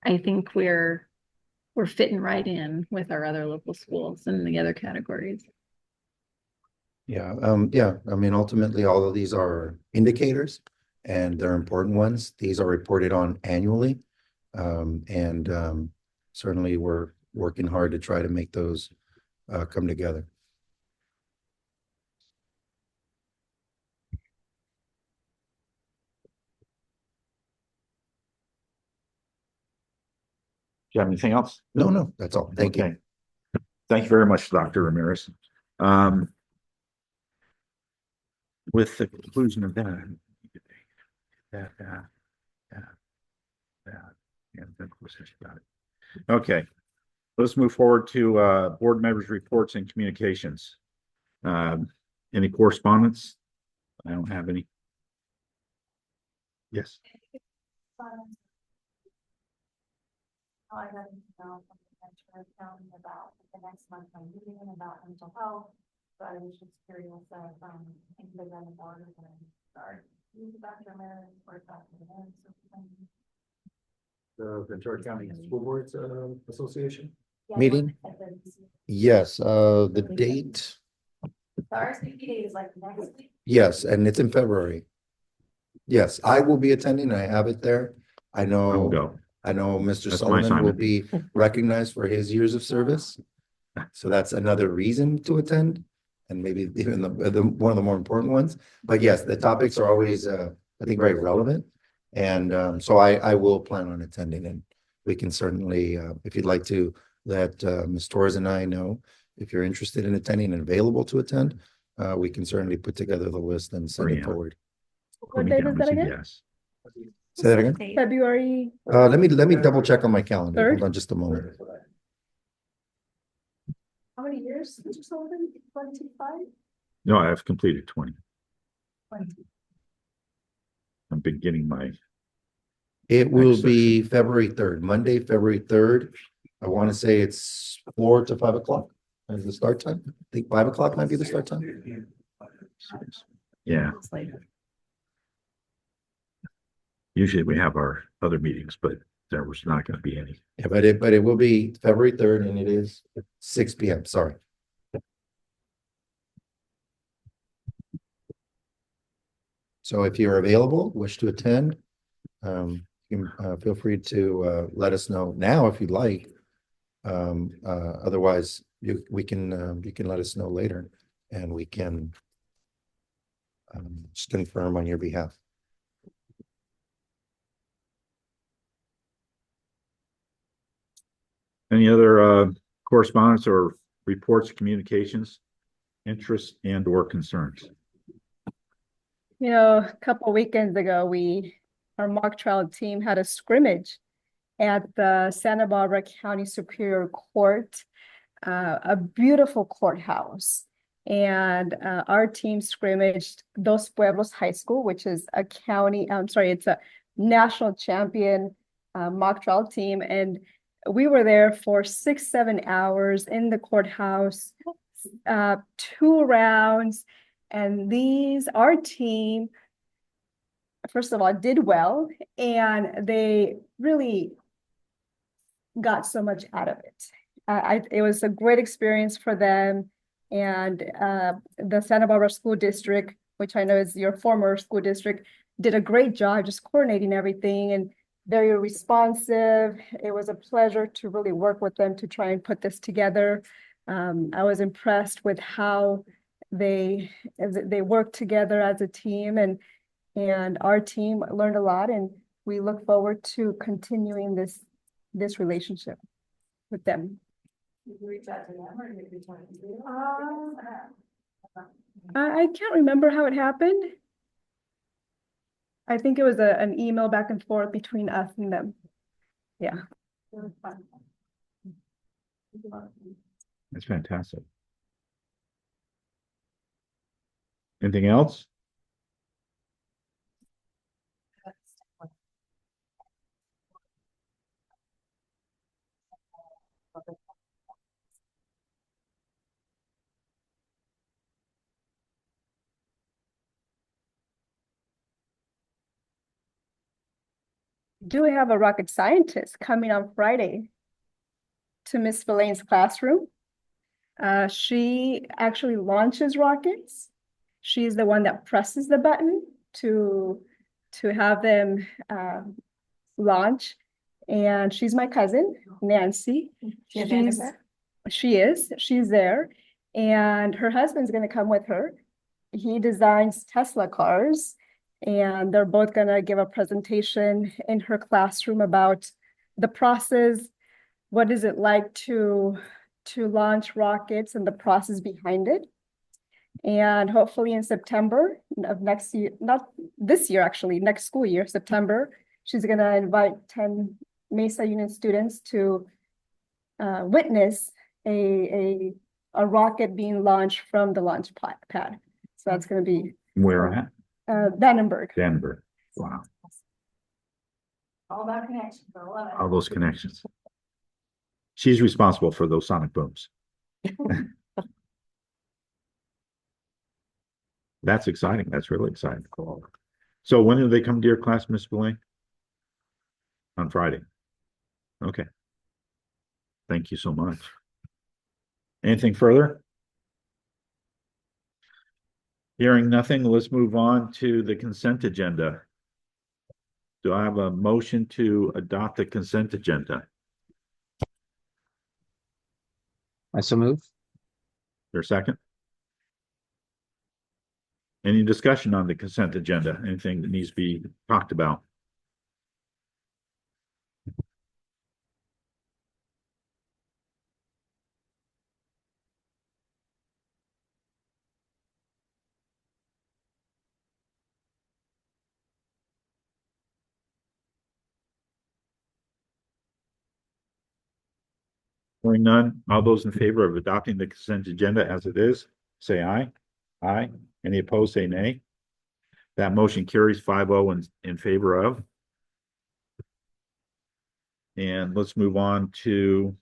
think we're fitting right in with our other local schools and the other categories. Yeah, I mean, ultimately, all of these are indicators and they're important ones. These are reported on annually. Certainly we're working hard to try to make those come together. Do you have anything else? No, that's all. Thank you. Okay. Thank you very much, Dr. Ramirez. With the conclusion of that, got it. Okay, let's move forward to board members' reports and communications. Any correspondence? I don't have any. Yes. I got an email from the mentor telling me about the next month I'm meeting about mental health. So I was just curious if if there's any board or start. Dr. Ramirez or Dr. Ramirez or something. The Ventura County School Boards Association. Yeah, Meeting? Yes, the date, The RSVP date is like next week. yes, and it's in February. Yes, I will be attending. I have it there. I I will know, go. Mr. That's my Sullivan will assignment. be recognized for his years of service. So that's another reason to attend and maybe even the one of the more important ones. But yes, the topics are always, I think, very relevant. And so I will plan on attending and we can certainly, if you'd like to let Ms. Torres and I know if you're interested in attending and available to attend, we can certainly put together the list and send it Yeah. forward. What date is that again? Yes. Say that again? February. Let me double check on my calendar. Third? Hold on just a moment. How many years, Mr. Sullivan? 25? No, I have completed 20. 20. I'm beginning my It will Next be February 3rd, Monday, February 3rd. I want to say it's 4 to 5 o'clock as the start time. I think 5 o'clock might be the start time. Yeah, usually we have our other meetings, but there was not going to be any. Yeah, but it will be February 3rd and it is 6 PM, sorry. So if you're available, wish to attend, you can, feel free to, let us know now if you'd like. Otherwise, you can let us know later and we can just confirm on your behalf. Any other correspondence or reports, communications, interests and or concerns? You know, a couple weekends ago, our mock trial team had a scrimmage at the Santa Barbara County Superior Court, a beautiful courthouse. And our team scrimmaged Dos Pueblos High School, which is it's a national champion mock trial team. And we were there for 6-7 hours in the courthouse, 2 rounds. And our team, first of all, did well, and they really got so much out of it. It was a great experience for them. And the Santa Barbara School District, which I know is your former school district, did a great job just coordinating everything and very responsive. It was a pleasure to really work with them to try and put this together. I was impressed with how they worked together as a team, and our team learned a lot, and we look forward to continuing this relationship with them. Did you reach out to them or did you reach out to you? I can't remember how it happened. I think it was an email back and forth between us and them. Yeah. That's fantastic. Anything else? Do we have a rocket scientist coming on Friday to Miss Spillane's classroom? She actually launches rockets. She's the one that presses the button to have them launch. And she's my cousin, Nancy. She's there. And her husband's going to come with her. He designs Tesla cars. And they're both going to give a presentation in her classroom about the process. What is it like to launch rockets and the process behind it? And hopefully in September of next year, not this year, actually, next school year, September, she's going to invite 10 Mesa Union students to witness a rocket being launched from the launch pad. So that's going to be Where at? Vandenberg. Denver. Wow. All that connection, I love it. All those connections. She's responsible for those sonic booms. That's exciting. That's really exciting. Cool. So when do they come to your class, Miss Spillane? On Friday. Okay. Thank you so much. Anything further? Hearing nothing, let's move on to the consent agenda. Do I have a motion to adopt the consent agenda? I so move. There a second? Any discussion on the consent agenda? Anything that needs to be talked about? Hearing none, all those in favor of adopting the consent agenda as it is, say aye. Aye. Any opposed, say nay. That motion carries 5-0 in favor of. And let's move on to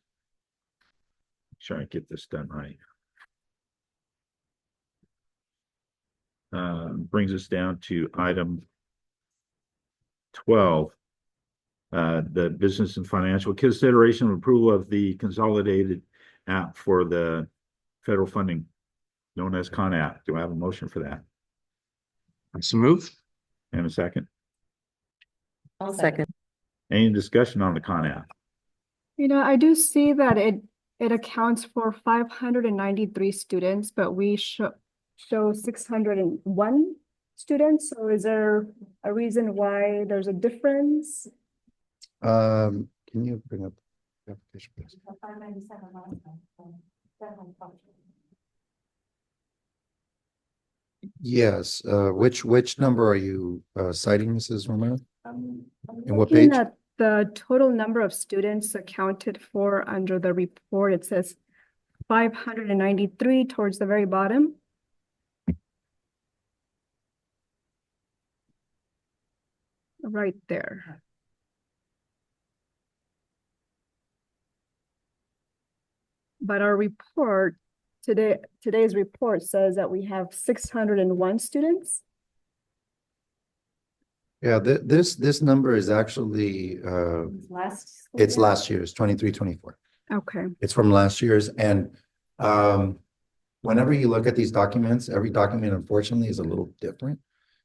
try and get this done right. Brings us down to item 12. The business and financial consideration of approval of the consolidated app for the federal funding known as Con App. Do I have a motion for that? So move. And a second? I'll second. Any discussion on the Con App? You know, I do see that it accounts for 593 students, but we show 601 students. So is there a reason why there's a difference? Can you bring up the application, please? 597 last time, so that one function. Yes, which number are you citing, Mrs. Romero? I'm And what looking page? at the total number of students accounted for under the report. It says 593 towards the very bottom. Right there. But our report today's report says that we have 601 students. Yeah, this number is actually Last. it's last year's 23-24. Okay. It's from last year's, and whenever you look at these documents, every document unfortunately is a little different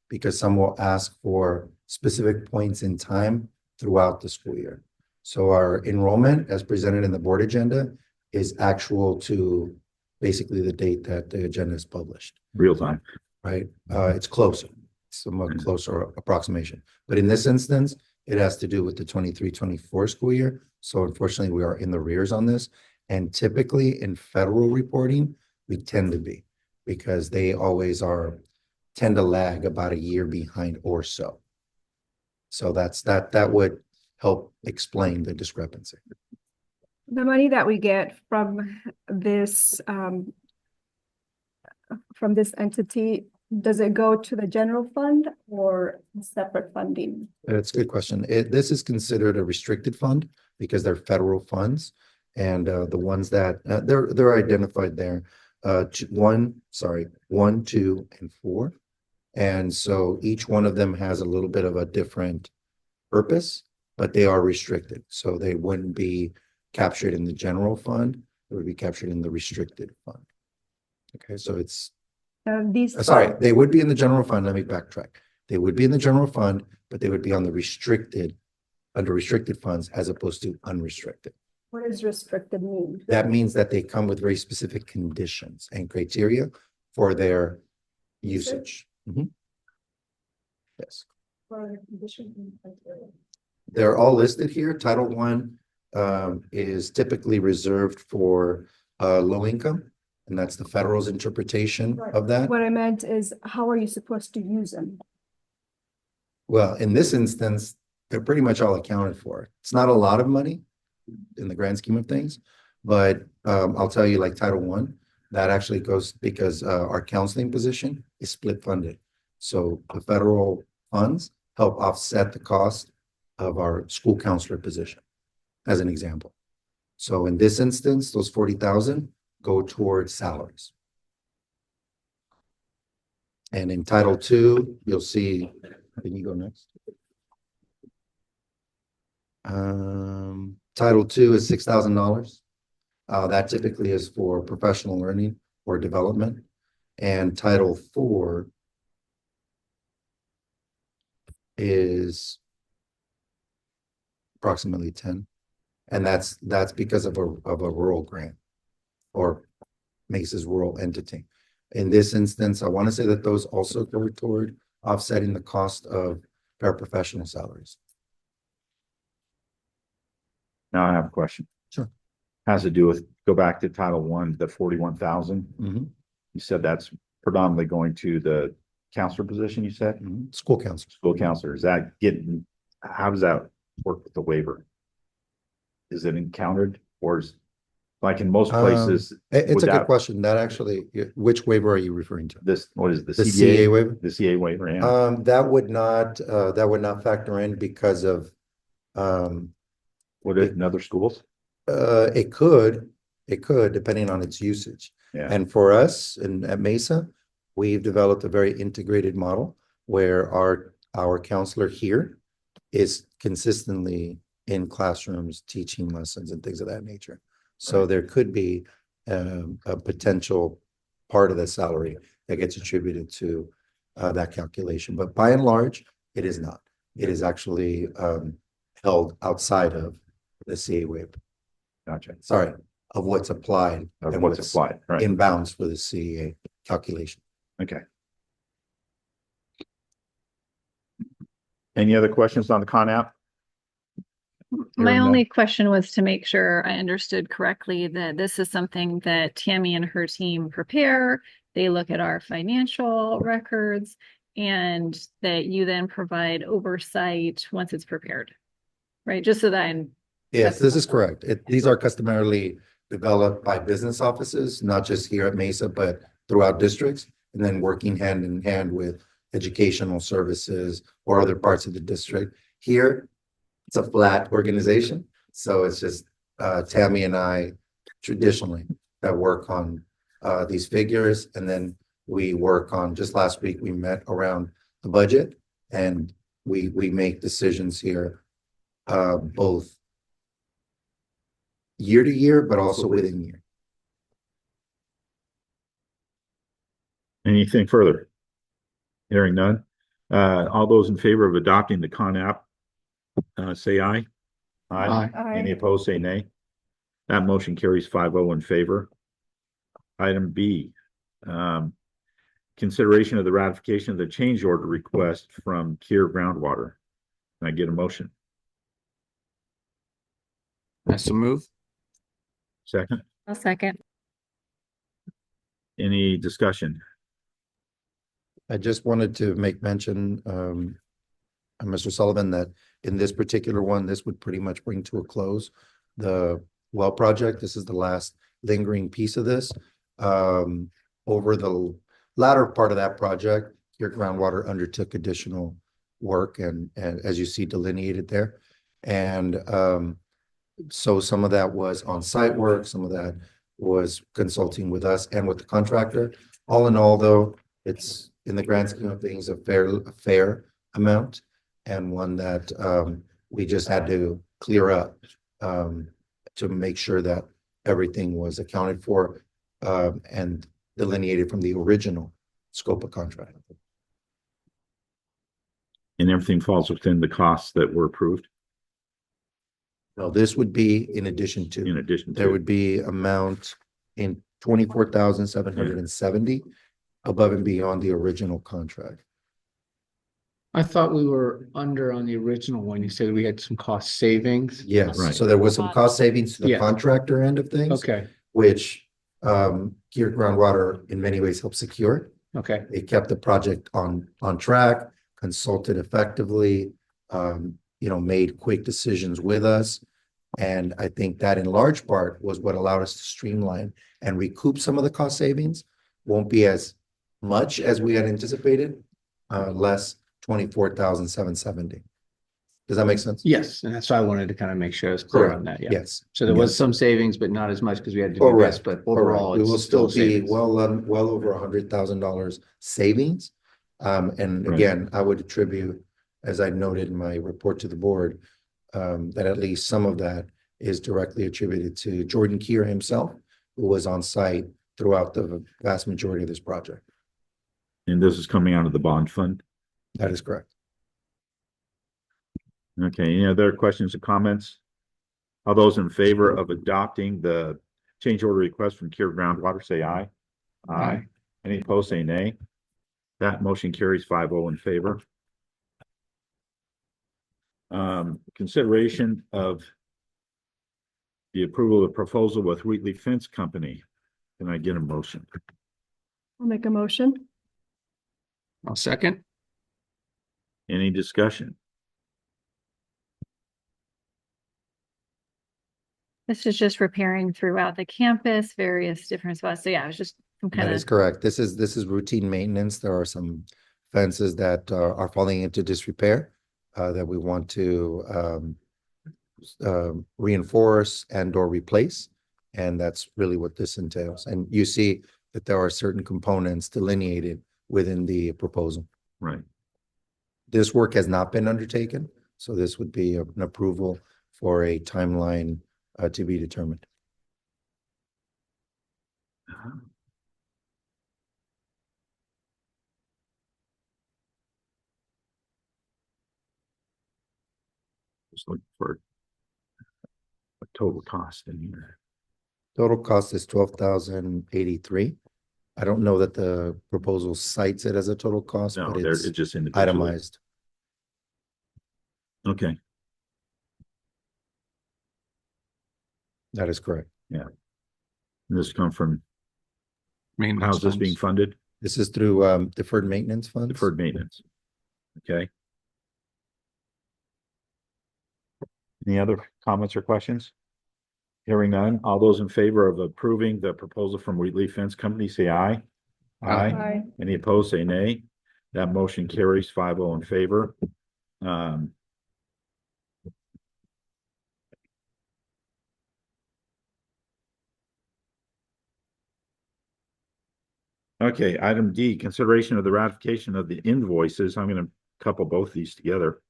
because some will ask for specific points in time throughout the school year. So our enrollment as presented in the board agenda is actual to basically the date that the agenda is published, Real time. right? It's closer, somewhat closer approximation. But in this instance, it has to do with the 23-24 school year. So unfortunately, we are in the rears on this. And typically in federal reporting, we tend to be because they always tend to lag about a year behind or so. So that would help explain the discrepancy. The money that we get from this entity, does it go to the general fund or separate funding? That's a good question. This is considered a restricted fund because they're federal funds. And the ones that they're identified there, 1, 2, and 4. And so each one of them has a little bit of a different purpose, but they are restricted. So they wouldn't be captured in the general fund. It would be captured in the restricted fund. Okay, so it's they would be in the general fund. Let me backtrack. They would be in the general fund, but they would be on the under restricted funds as opposed to unrestricted. What does restricted mean? That means that they come with very specific conditions and criteria for their usage. Mhm. Yes. What are the conditions and criteria? They're all listed here. Title I is typically reserved for low income, and that's the federal's interpretation Right. of that. What I meant is, how are you supposed to use them? Well, in this instance, they're pretty much all accounted for. It's not a lot of money in the grand scheme of things, but I'll tell you, like Title I, that actually goes because our counseling position is split funded. So the federal funds help offset the cost of our school counselor position, as an example. So in this instance, those 40,000 go towards salaries. And in Title II, you'll see, can you go next? Title II is $6,000. That typically is for professional learning or development. And Title IV is approximately 10. And that's because of a rural grant or Mesa's rural entity. In this instance, I want to say that those also go toward offsetting the cost of paraprofessional salaries. Now I have a question. Sure. Has to do with, go back to Title I, the 41,000. Mhm. You said that's predominantly going to the counselor position, you said? School counselor. School counselor, is that getting, how does that work with the waiver? Is it encountered or is, like in most places, It's a would good that- question. That actually, which waiver are you referring to? this, what is it, the The CDA? CA waiver? The CA waiver, yeah. That would not factor in because of Would it in other schools? It could, depending on its usage. Yeah. And for us at Mesa, we've developed a very integrated model where our counselor here is consistently in classrooms teaching lessons and things of that nature. So there could be a potential part of the salary that gets attributed to that calculation. But by and large, it is not. It is actually held outside of the CA waiver. Gotcha. Sorry, of what's applied Of and what's applied, right? in bounds for the CEA calculation. Okay. Any other questions on the Con App? My Hearing none. only question was to make sure I understood correctly that this is something that Tammy and her team prepare. They look at our financial records and that you then provide oversight once it's prepared. Right? Just so that I'm. Yes, this is correct. These are customarily developed by business offices, not just here at Mesa, but throughout districts, and then working hand in hand with educational services or other parts of the district. Here, it's a flat organization, so it's just Tammy and I traditionally that work on these figures, and then we work on, just last week, we met around the budget, and we make decisions here both year to year, but also within year. Anything further? Hearing none. All those in favor of adopting the Con App, say aye. Aye. Any opposed, say nay. That motion carries 5-0 in favor. Item B, consideration of the ratification of the change order request from Kier Groundwater. Can I get a motion? That's the move. Second, A second. any discussion? I just wanted to make mention, Mr. Sullivan, that in this particular one, this would pretty much bring to a close the well project. This is the last lingering piece of this. Over the latter part of that project, your groundwater undertook additional work and as you see delineated there. And so some of that was on-site work, some of that was consulting with us and with the contractor. All in all, though, it's in the grand scheme of things, a fair amount, and one that we just had to clear up to make sure that everything was accounted for and delineated from the original scope of contract. And everything falls within the costs that were approved Now, this would be in addition to. in addition There to. would be amount in 24,770 above and beyond the original contract. I thought we were under on the original one. You said we had some cost savings. Yes, Right. so there was some cost savings to the Yeah. contractor end of things. Okay, Which Kier Groundwater in many ways helped secure. okay. They kept the project on track, consulted effectively, made quick decisions with us. And I think that in large part was what allowed us to streamline and recoup some of the cost savings. Won't be as much as we had anticipated, less 24,770. Does that make sense? Yes, and that's why I wanted to kind of make sure I was clear on that, yeah. Yes. So there was Yes. some savings, but not as much because we had to do this, Correct. but overall. We will it's still be savings. well over $100,000 savings. And Right. again, I would attribute, as I noted in my report to the board, that at least some of that is directly attributed to Jordan Kier himself, who was on site throughout the vast majority of this project. And this is coming out of the bond fund. That is correct. Okay, any other questions or comments? All those in favor of adopting the change order request from Kier Groundwater, say aye. Aye. Any opposed, say nay. That motion carries 5-0 in favor. Consideration of the approval of the proposal with Wheatley Fence Company. Can I get a motion? I'll make a motion. I'll second. Any discussion? This is just repairing throughout the campus, various different spots. So yeah, it was just some That kind is of, correct. This is routine maintenance. There are some fences that are falling into disrepair that we want to reinforce and or replace. And that's really what this entails. And you see that there are certain components delineated within the proposal. Right. This work has not been undertaken, so this would be an approval for a timeline to be determined. Just looking for a total cost in here. Total cost is 12,083. I don't know that the proposal cites it as a total cost, No, but it's it's just individually. itemized. Okay, That is correct. and this come from, Maintenance how's this being funds. funded? This is through deferred maintenance funds. Deferred maintenance. Okay. Any other comments or questions? Hearing none, all those in favor of approving the proposal from Wheatley Fence Company, say aye. Aye. Aye. Any opposed, say nay. That motion carries 5-0 in favor. Okay, item D, consideration of the ratification of the invoices. I'm gonna couple both these together.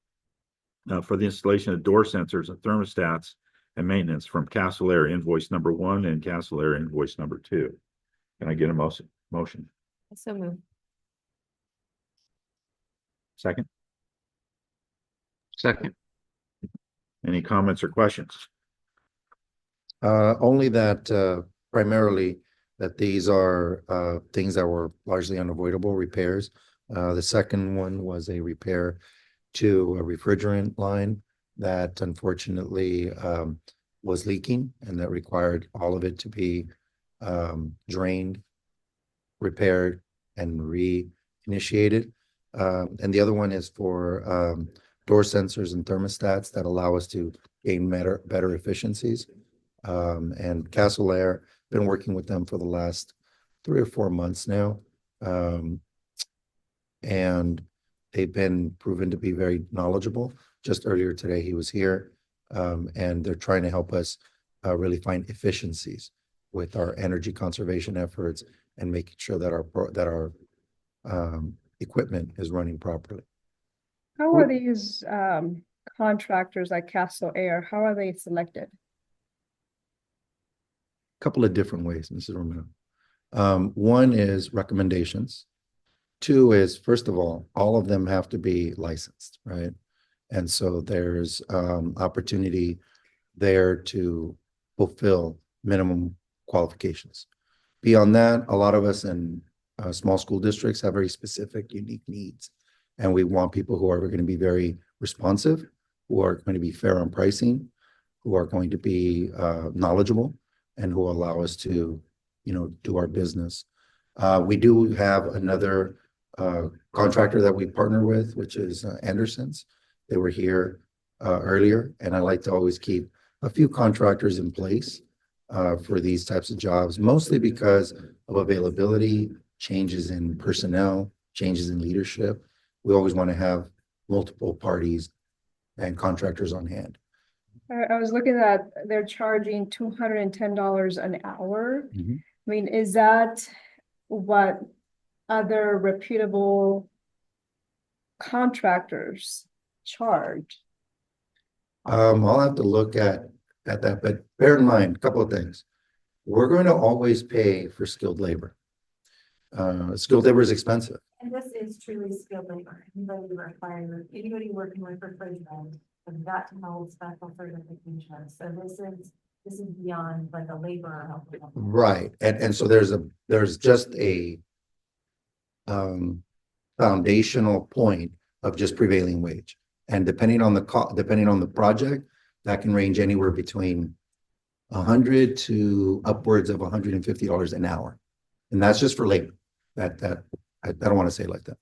For the installation of door sensors and thermostats and maintenance from Castle Air invoice number 1 and Castle Air invoice number 2. Can I get a motion? So move. Second, Second. any comments or questions? Only that primarily that these are things that were largely unavoidable repairs. The second one was a repair to a refrigerant line that unfortunately was leaking, and that required all of it to be drained, repaired, and reinitiated. And the other one is for door sensors and thermostats that allow us to gain better efficiencies. And Castle Air, been working with them for the last 3 or 4 months now. And they've been proven to be very knowledgeable. Just earlier today, he was here, and they're trying to help us really find efficiencies with our energy conservation efforts and making sure that our equipment is running properly. How are these contractors like Castle Air, how are they selected? Couple of different ways, Mrs. Romero. One is recommendations. 2 is, first of all of them have to be licensed, right? And so there's opportunity there to fulfill minimum qualifications. Beyond that, a lot of us in small school districts have very specific, unique needs. And we want people who are going to be very responsive, who are going to be fair on pricing, who are going to be knowledgeable, and who allow us to, do our business. We do have another contractor that we partner with, which is Anderson's. They were here earlier, and I like to always keep a few contractors in place for these types of jobs, mostly because of availability, changes in personnel, changes in leadership. We always want to have multiple parties and contractors on hand. I was looking at, they're charging $210 an hour. Mhm. I mean, is that what other reputable contractors charge? I'll have to look at that, but bear in mind, a couple of things. We're going to always pay for skilled labor. Skilled labor is expensive. And this is truly skilled labor. Anybody working with refrigerant has got to hold special certification. So this is beyond like a laborer. Right, and so there's just a foundational point of just prevailing wage. And depending on the project, that can range anywhere between $100 to upwards of $150 an hour. And that's just for labor. I don't want to say it like that.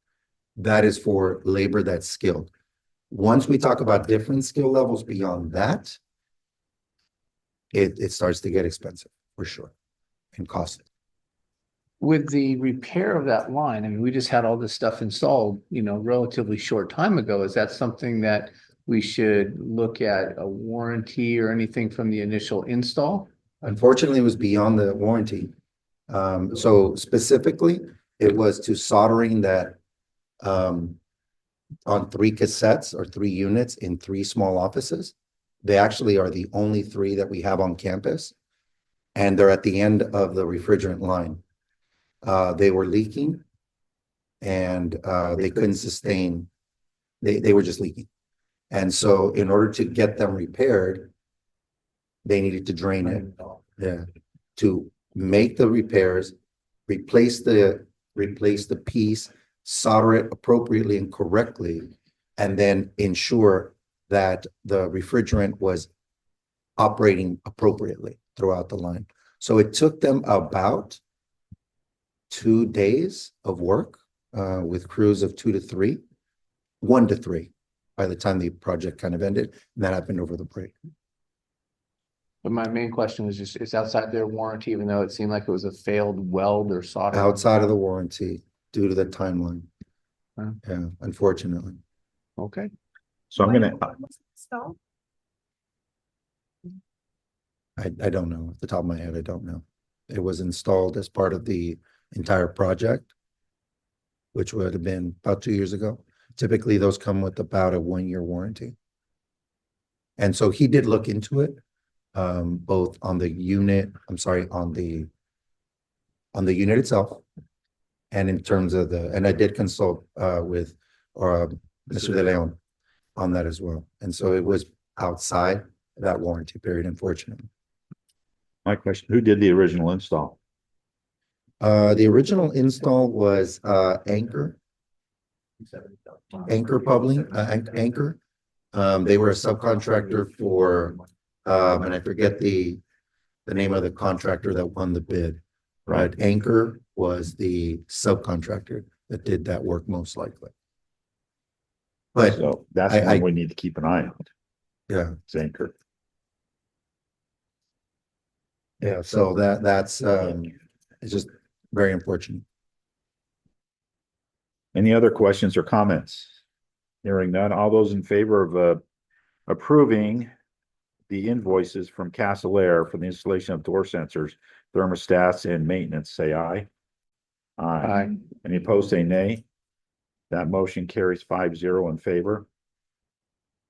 That is for labor that's skilled. Once we talk about different skill levels beyond that, it starts to get expensive for sure and costly. With the repair of that line, I mean, we just had all this stuff installed, relatively short time ago. Is that something that we should look at a warranty or anything from the initial install? Unfortunately, it was beyond the warranty. So specifically, it was to soldering that on 3 cassettes or 3 units in 3 small offices. They actually are the only 3 that we have on campus, and they're at the end of the refrigerant line. They were leaking, and they couldn't sustain. They were just leaking, and so in order to get them repaired, they needed to drain it. Yeah, to make the repairs, replace the piece, solder it appropriately and correctly, and then ensure that the refrigerant was operating appropriately throughout the line. So it took them about 2 days of work with crews of 2 to 3, 1 to 3 by the time the project kind of ended. And that happened over the break. But my main question was just, it's outside their warranty, even though it seemed like it was a failed weld or solder. Outside of the warranty due to the timeline. Huh. Yeah, unfortunately. Okay. So I'm gonna, I don't know. Off the top of my head, I don't know. It was installed as part of the entire project, which would have been about 2 years ago. Typically, those come with about a 1-year warranty. And so he did look into it, both on the unit, on the unit itself, and in terms of and I did consult with Mr. De Leon on that as well. And so it was outside that warranty period, unfortunately. my question, who did the original install? The original install was Anchor Publishing, Anchor. They were a subcontractor for and I forget the name of the contractor that won the bid. Right. Anchor was the subcontractor that did that work most likely. But So that's I- one we need to keep an eye on. yeah, It's Anchor. yeah. So that's it's just very unfortunate. Any other questions or comments? Hearing none, all those in favor of approving the invoices from Castle Air for the installation of door sensors, thermostats, and maintenance, say aye. Aye. Any opposed, say nay. That motion carries 5-0 in favor.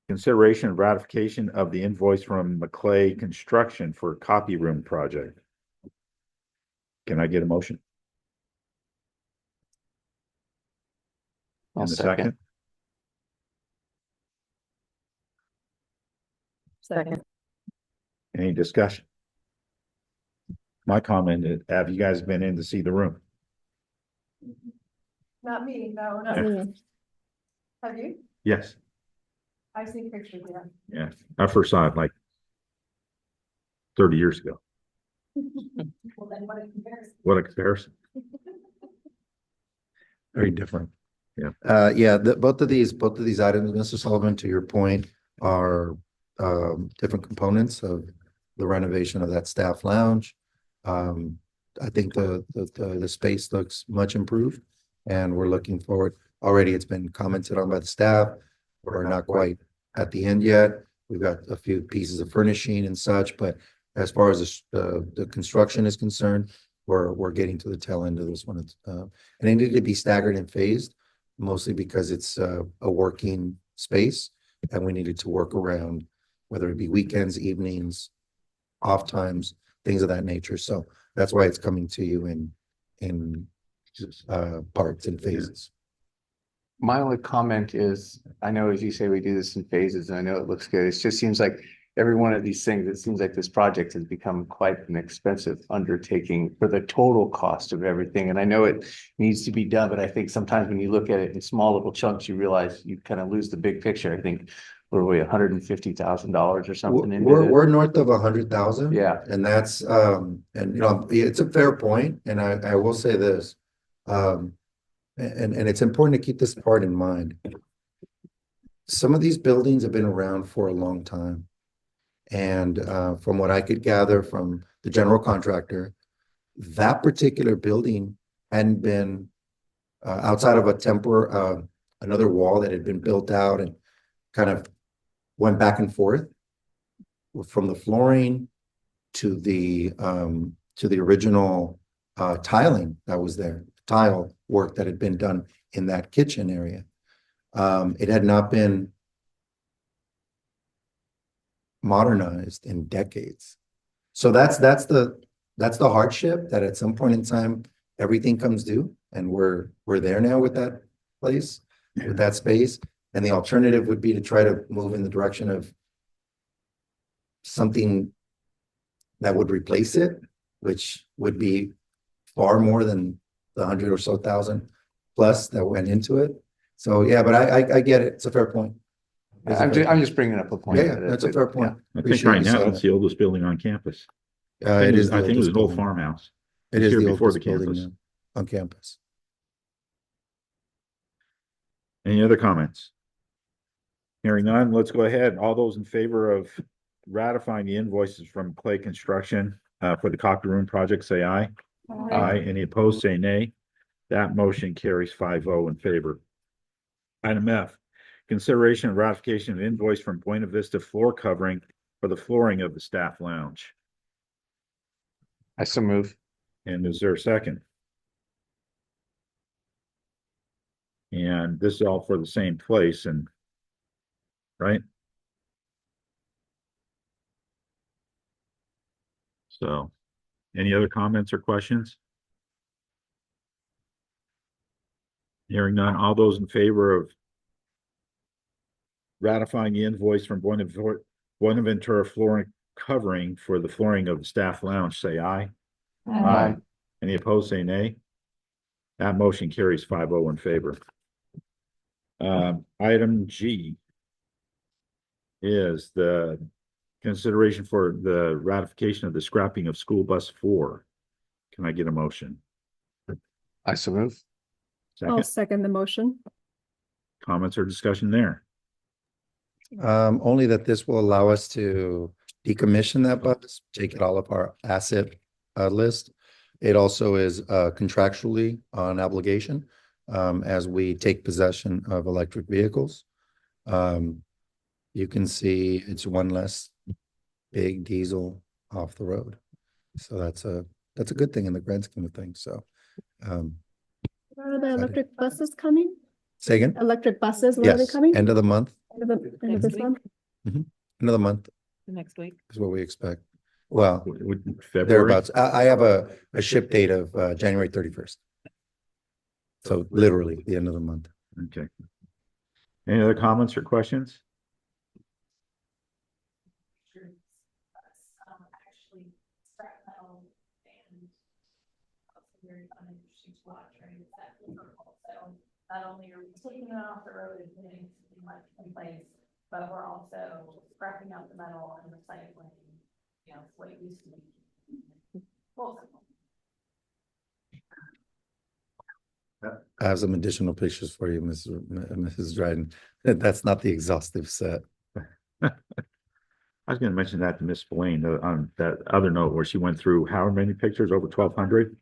Consideration and ratification of the invoice from McClay Construction for copy room project. Can I get a motion? I'll And a second. Second. Any discussion? My comment is, have you guys been in to see the room? Not me, no, not Yeah. me. Have you? Yes. I've seen pictures, yeah. Yeah, I first saw it like 30 years ago. Well, then what a comparison. What a comparison. Very different. Yeah. Both of these items, Mr. Sullivan, to your point, are different components of the renovation of that staff lounge. I think the space looks much improved, and we're looking forward. Already it's been commented on by the staff. We're not quite at the end yet. We've got a few pieces of furnishing and such, but as far as the construction is concerned, we're getting to the tail end of this one. And it needed to be staggered and phased, mostly because it's a working space, and we needed to work around whether it be weekends, evenings, off times, things of that nature. So that's why it's coming to you in parts and phases. My only comment is, I know, as you say, we do this in phases, and I know it looks good. It just seems like every one of these things, it seems like this project has become quite an expensive undertaking for the total cost of everything. And I know it needs to be done, but I think sometimes when you look at it in small little chunks, you realize you kind of lose the big picture. I think we're $150,000 or something into it. We're north of 100,000. Yeah. And that's and it's a fair point. And I will say this. And it's important to keep this part in mind. Some of these buildings have been around for a long time. And from what I could gather from the general contractor, that particular building hadn't been outside of another wall that had been built out and kind of went back and forth from the flooring to the original tiling that was there, tile work that had been done in that kitchen area. It had not been modernized in decades. So that's the hardship, that at some point in time, everything comes due, and we're there now with that place, with that space. And the alternative would be to try to move in the direction of something that would replace it, which would be far more than the 100 or so thousand plus that went into it. So yeah, but I get it. It's a fair point. I'm just bringing up a point. Yeah, that's a fair point. I think Appreciate right you now, saying it's the oldest building on campus. It is. I think it was an old building. farmhouse. It is here the before oldest the building campus. now on campus. Any other comments? Hearing none, let's go ahead. All those in favor of ratifying the invoices from Clay Construction for the Coffee Room project, say aye. Aye. Any opposed, say nay. That motion carries 5-0 in favor. Item F, consideration and ratification of invoice from Buena Vista Floor Covering for the flooring of the staff lounge. I so move. And is there a second? And this is all for the same place and, right? So, any other comments or questions? Hearing none, all those in favor of ratifying the invoice from Buenaventura Flooring Covering for the flooring of the staff lounge, say aye. Aye. Any opposed, say nay. That motion carries 5-0 in favor. Item G is the consideration for the ratification of the scrapping of school bus 4. Can I get a motion? I so move. I'll Second, second the motion. comments or discussion there? Only that this will allow us to decommission that bus, take it all off our asset list. It also is contractually an obligation as we take possession of electric vehicles. You can see it's one less big diesel off the road. So that's a good thing in the grand scheme of things. So Are the electric buses coming? say again? Electric buses, when are they Yes, coming? end of the month, End of this month? end of the month Next week. is what we expect. Well, February? thereabouts. I have a ship date of January 31st. So literally the end of the month. Okay. Any other comments or questions? Actually, scrap metal and also very uninteresting to watch, right? That also, not only are we taking it off the road and putting something like in place, but we're also scrapping out the metal and recycling, you know, what it used to be. Well, I have some additional pictures for you, Mrs. Dryden. That's not the exhaustive set. I was gonna mention that to Miss Blaine on that other note where she went through how many pictures, over 1,200?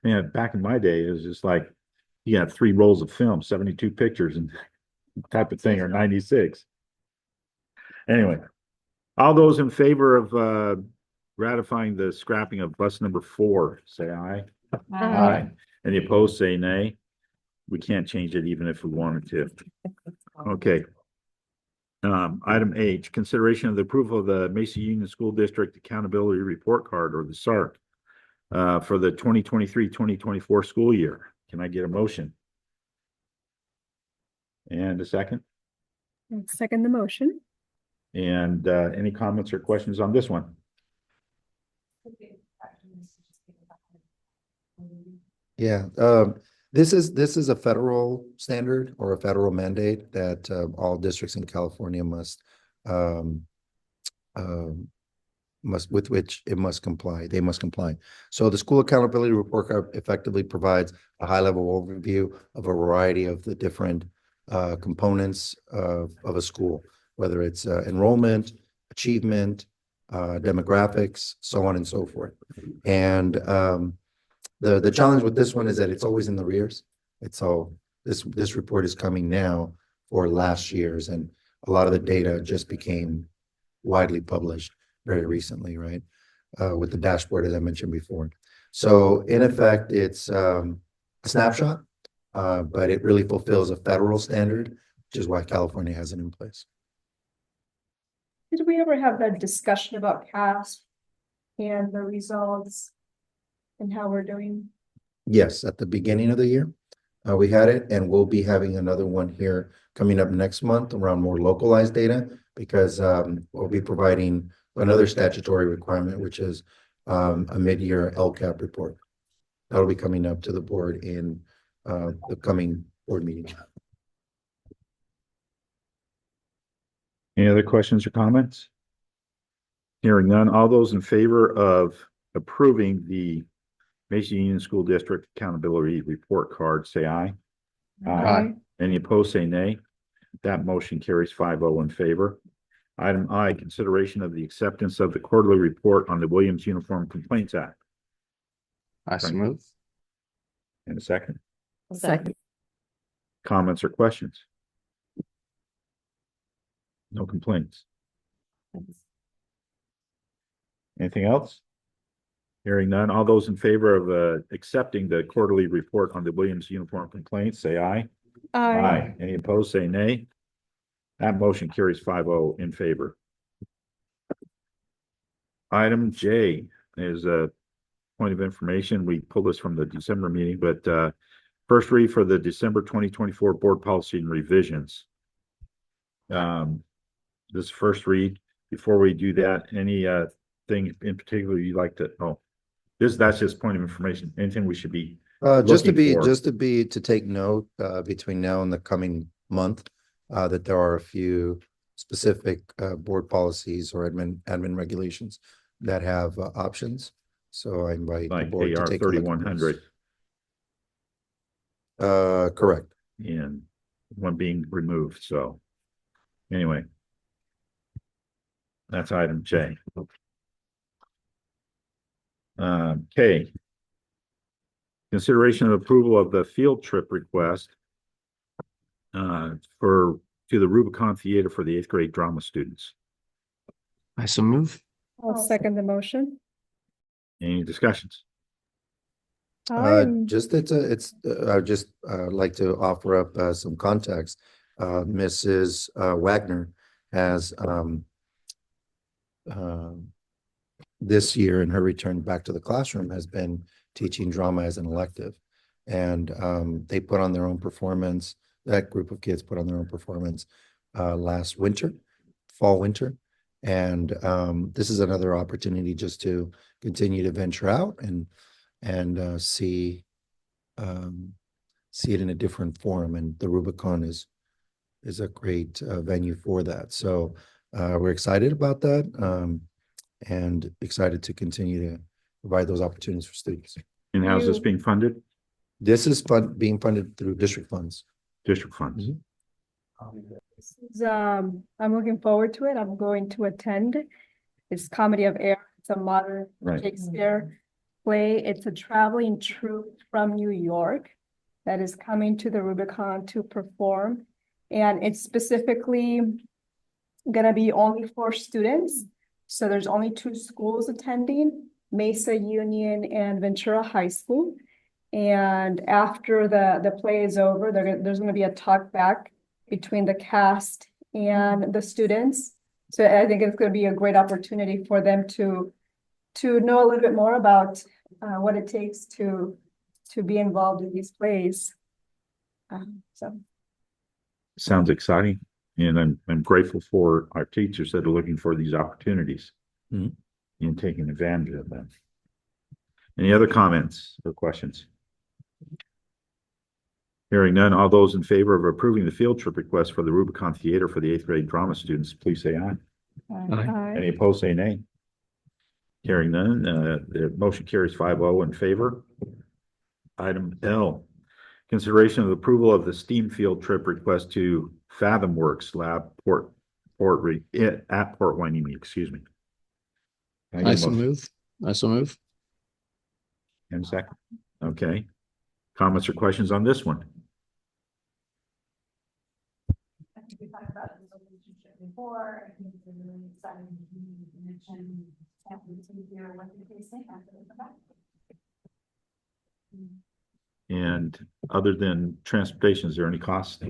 Man, back in my day, it was just like, you got 3 rolls of film, 72 pictures and type of thing, or 96. Anyway, all those in favor of ratifying the scrapping of bus number 4, say aye. Aye. Any opposed, say nay. We can't change it even if we wanted to. Okay. Item H, consideration of the approval of the Mesa Union School District Accountability Report Card, or the SARC, for the 2023-2024 school year. Can I get a motion? And a second? I'll second the motion. And any comments or questions on this one? Yeah, this is a federal standard or a federal mandate that all districts in California must with which it must comply. They must comply. So the School Accountability Report Card effectively provides a high-level overview of a variety of the different components of a school, whether it's enrollment, achievement, demographics, so on and so forth. And the challenge with this one is that it's always in the rears. It's all this report is coming now for last year's, and a lot of the data just became widely published very recently, right? With the dashboard, as I mentioned before. So in effect, it's a snapshot, but it really fulfills a federal standard, which is why California has it in place. Did we ever have that discussion about CASP and the results and how we're doing? Yes, at the beginning of the year, we had it, and we'll be having another one here coming up next month around more localized data, because we'll be providing another statutory requirement, which is a mid-year LCAP report. That'll be coming up to the board in the coming board meeting. Any other questions or comments? Hearing none, all those in favor of approving the Mesa Union School District Accountability Report Card, say aye. Aye. Any opposed, say nay. That motion carries 5-0 in favor. Item I, consideration of the acceptance of the quarterly report on the Williams Uniform Complaints Act. I so move. In a second, Second. comments or questions? No complaints. Anything else? Hearing none, all those in favor of accepting the quarterly report on the Williams Uniform Complaints, say aye. Aye. Any opposed, say nay. That motion carries 5-0 in favor. Item J is a point of information. We pulled this from the December meeting, but first read for the December 2024 board policy and revisions. This first read. Before we do that, any thing in particular you'd like to? Oh, that's just point of information. Anything we should be to take note between now and the coming month, that there are a few specific board policies or admin regulations that have options. So I invite the like board AR to take a look at 3100 those. Correct. and one being removed. So anyway, that's item J. K. Consideration of approval of the field trip request to the Rubicon Theater for the 8th grade drama students. I so move. I'll second the motion. Any discussions? I'm Just I just like to offer up some context. Mrs. Wagner has this year, in her return back to the classroom, has been teaching drama as an elective, and they put on their own performance. That group of kids put on their own performance last fall winter, and this is another opportunity just to continue to venture out and see it in a different form. And the Rubicon is a great venue for that. So we're excited about that, and excited to continue to provide those opportunities for students. And how's this being funded? This is being funded through district funds. District funds. I'm looking forward to it. I'm going to attend. It's Comedy of Errors. It's a modern Right. Shakespeare play. It's a traveling troupe from New York that is coming to the Rubicon to perform. And it's specifically gonna be only for students. So there's only 2 schools attending, Mesa Union and Ventura High School. And after the play is over, there's gonna be a talk back between the cast and the students. So I think it's gonna be a great opportunity for them to know a little bit more about what it takes to be involved in these plays. So Sounds exciting. And I'm grateful for our teachers that are looking for these opportunities Mhm. and taking advantage of them. Any other comments or questions? Hearing none, all those in favor of approving the field trip request for the Rubicon Theater for the 8th grade drama students, please say aye. Any opposed, say nay. Hearing none, the motion carries 5-0 in favor. Item L, consideration of approval of the STEAM field trip request to Fathom Works Lab at Port Hueneme, excuse me. Can I I get a so motion? move. I so move. And a second. Okay. Comments or questions on this one? Or I think it's a really exciting mention, happens to hear what they say after the fact. And other than transportation, is there any cost?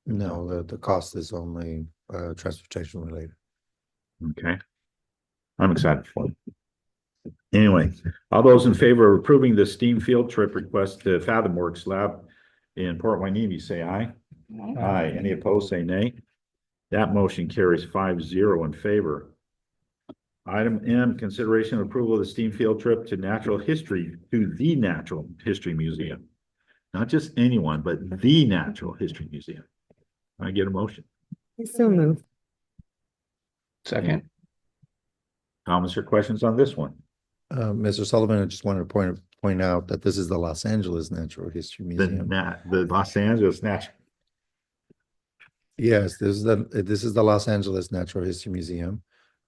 No, the cost is only transportation related. Okay. I'm excited for it. Anyway, all those in favor of approving the STEAM field trip request to FathomWorks Lab in Port Hueneme, say aye. Aye. Any opposed, say nay. That motion carries 5-0 in favor. Item M, consideration of approval of the STEAM field trip to the Natural History Museum. Not just anyone, but the Natural History Museum. Can I get a motion? So moved. Second. Comments or questions on this one? Mr. Sullivan, I just wanted to point out that this is the Los Angeles Natural History Museum. The Los Angeles Natural. Yes, this is the Los Angeles Natural History Museum.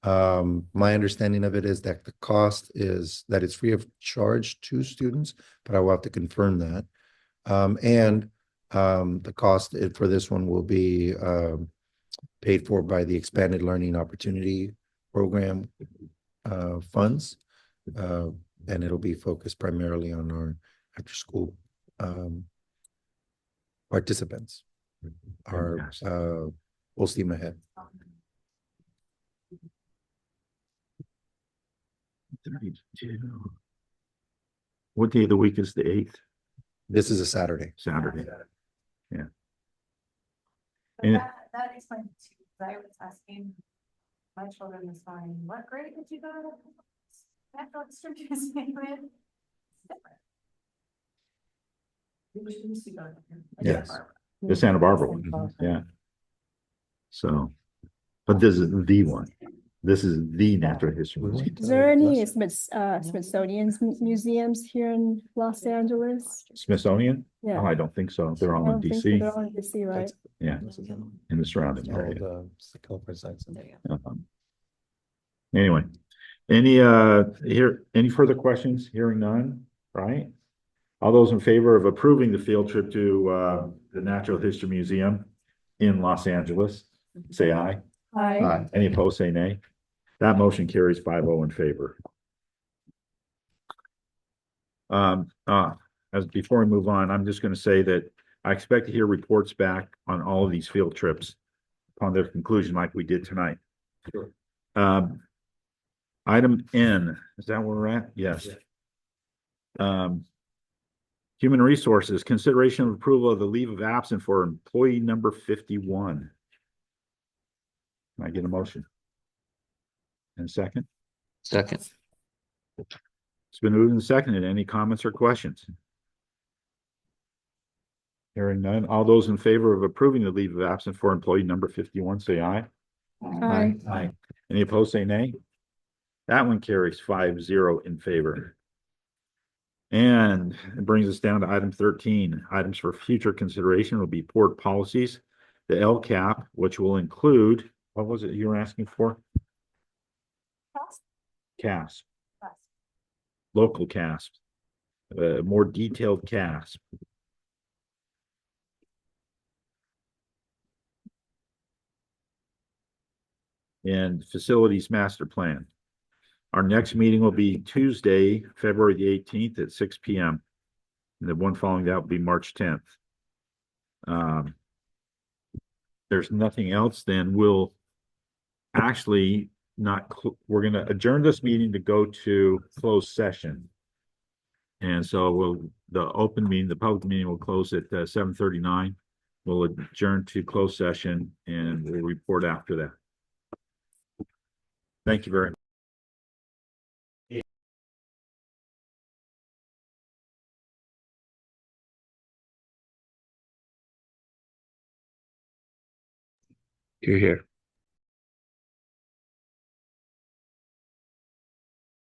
My understanding of it is that the cost is that it's free of charge to students, but I will have to confirm that. The cost for this one will be paid for by the Expanded Learning Opportunity Program funds, and it'll be focused primarily on our after-school participants. Our full steam ahead. 32. What day of the week is the 8th? This is a Saturday. Saturday. But And- that explains it too, because I was asking my children this morning, what grade did you go to? Natural History Museum with? It's different. Which used to go to? Yes. The Santa Barbara one, yeah. So, but this is the one. This is the Natural History Museum. Is there any Smithsonian museums here in Los Angeles? Smithsonian? Yeah. Oh, I don't think so. They're I all in don't think so. DC. They're all in DC, right? Yeah, in the surrounding area. Anyway, any further questions? Hearing none, right? All those in favor of approving the field trip to the Natural History Museum in Los Angeles, say aye. Aye. Any opposed, say nay. That motion carries 5-0 in favor. As before we move on, I'm just going to say that I expect to hear reports back on all of these field trips upon their conclusion, like we did tonight. Sure. Item N, is that where we're at? Yes. Human Resources, consideration of approval of the leave of absence for employee number 51. Can I get a motion? And a second? Second. It's been moved and seconded. Any comments or questions? Hearing none. All those in favor of approving the leave of absence for employee number 51, say aye. Aye. Aye. Any opposed, say nay. That one carries 5-0 in favor. And it brings us down to item 13. Items for future consideration will be board policies, the LCAP, which will include, what was it you were asking for? CASP. Local CASP. More detailed CASP. And facilities master plan. Our next meeting will be Tuesday, February the 18th at 6 p.m. And the one following that will be March 10th. There's nothing else, then we'll actually we're going to adjourn this meeting to go to closed session. And so the open meeting, the public meeting will close at 7:39. We'll adjourn to closed session and we'll report after that. Thank you very much. You're here.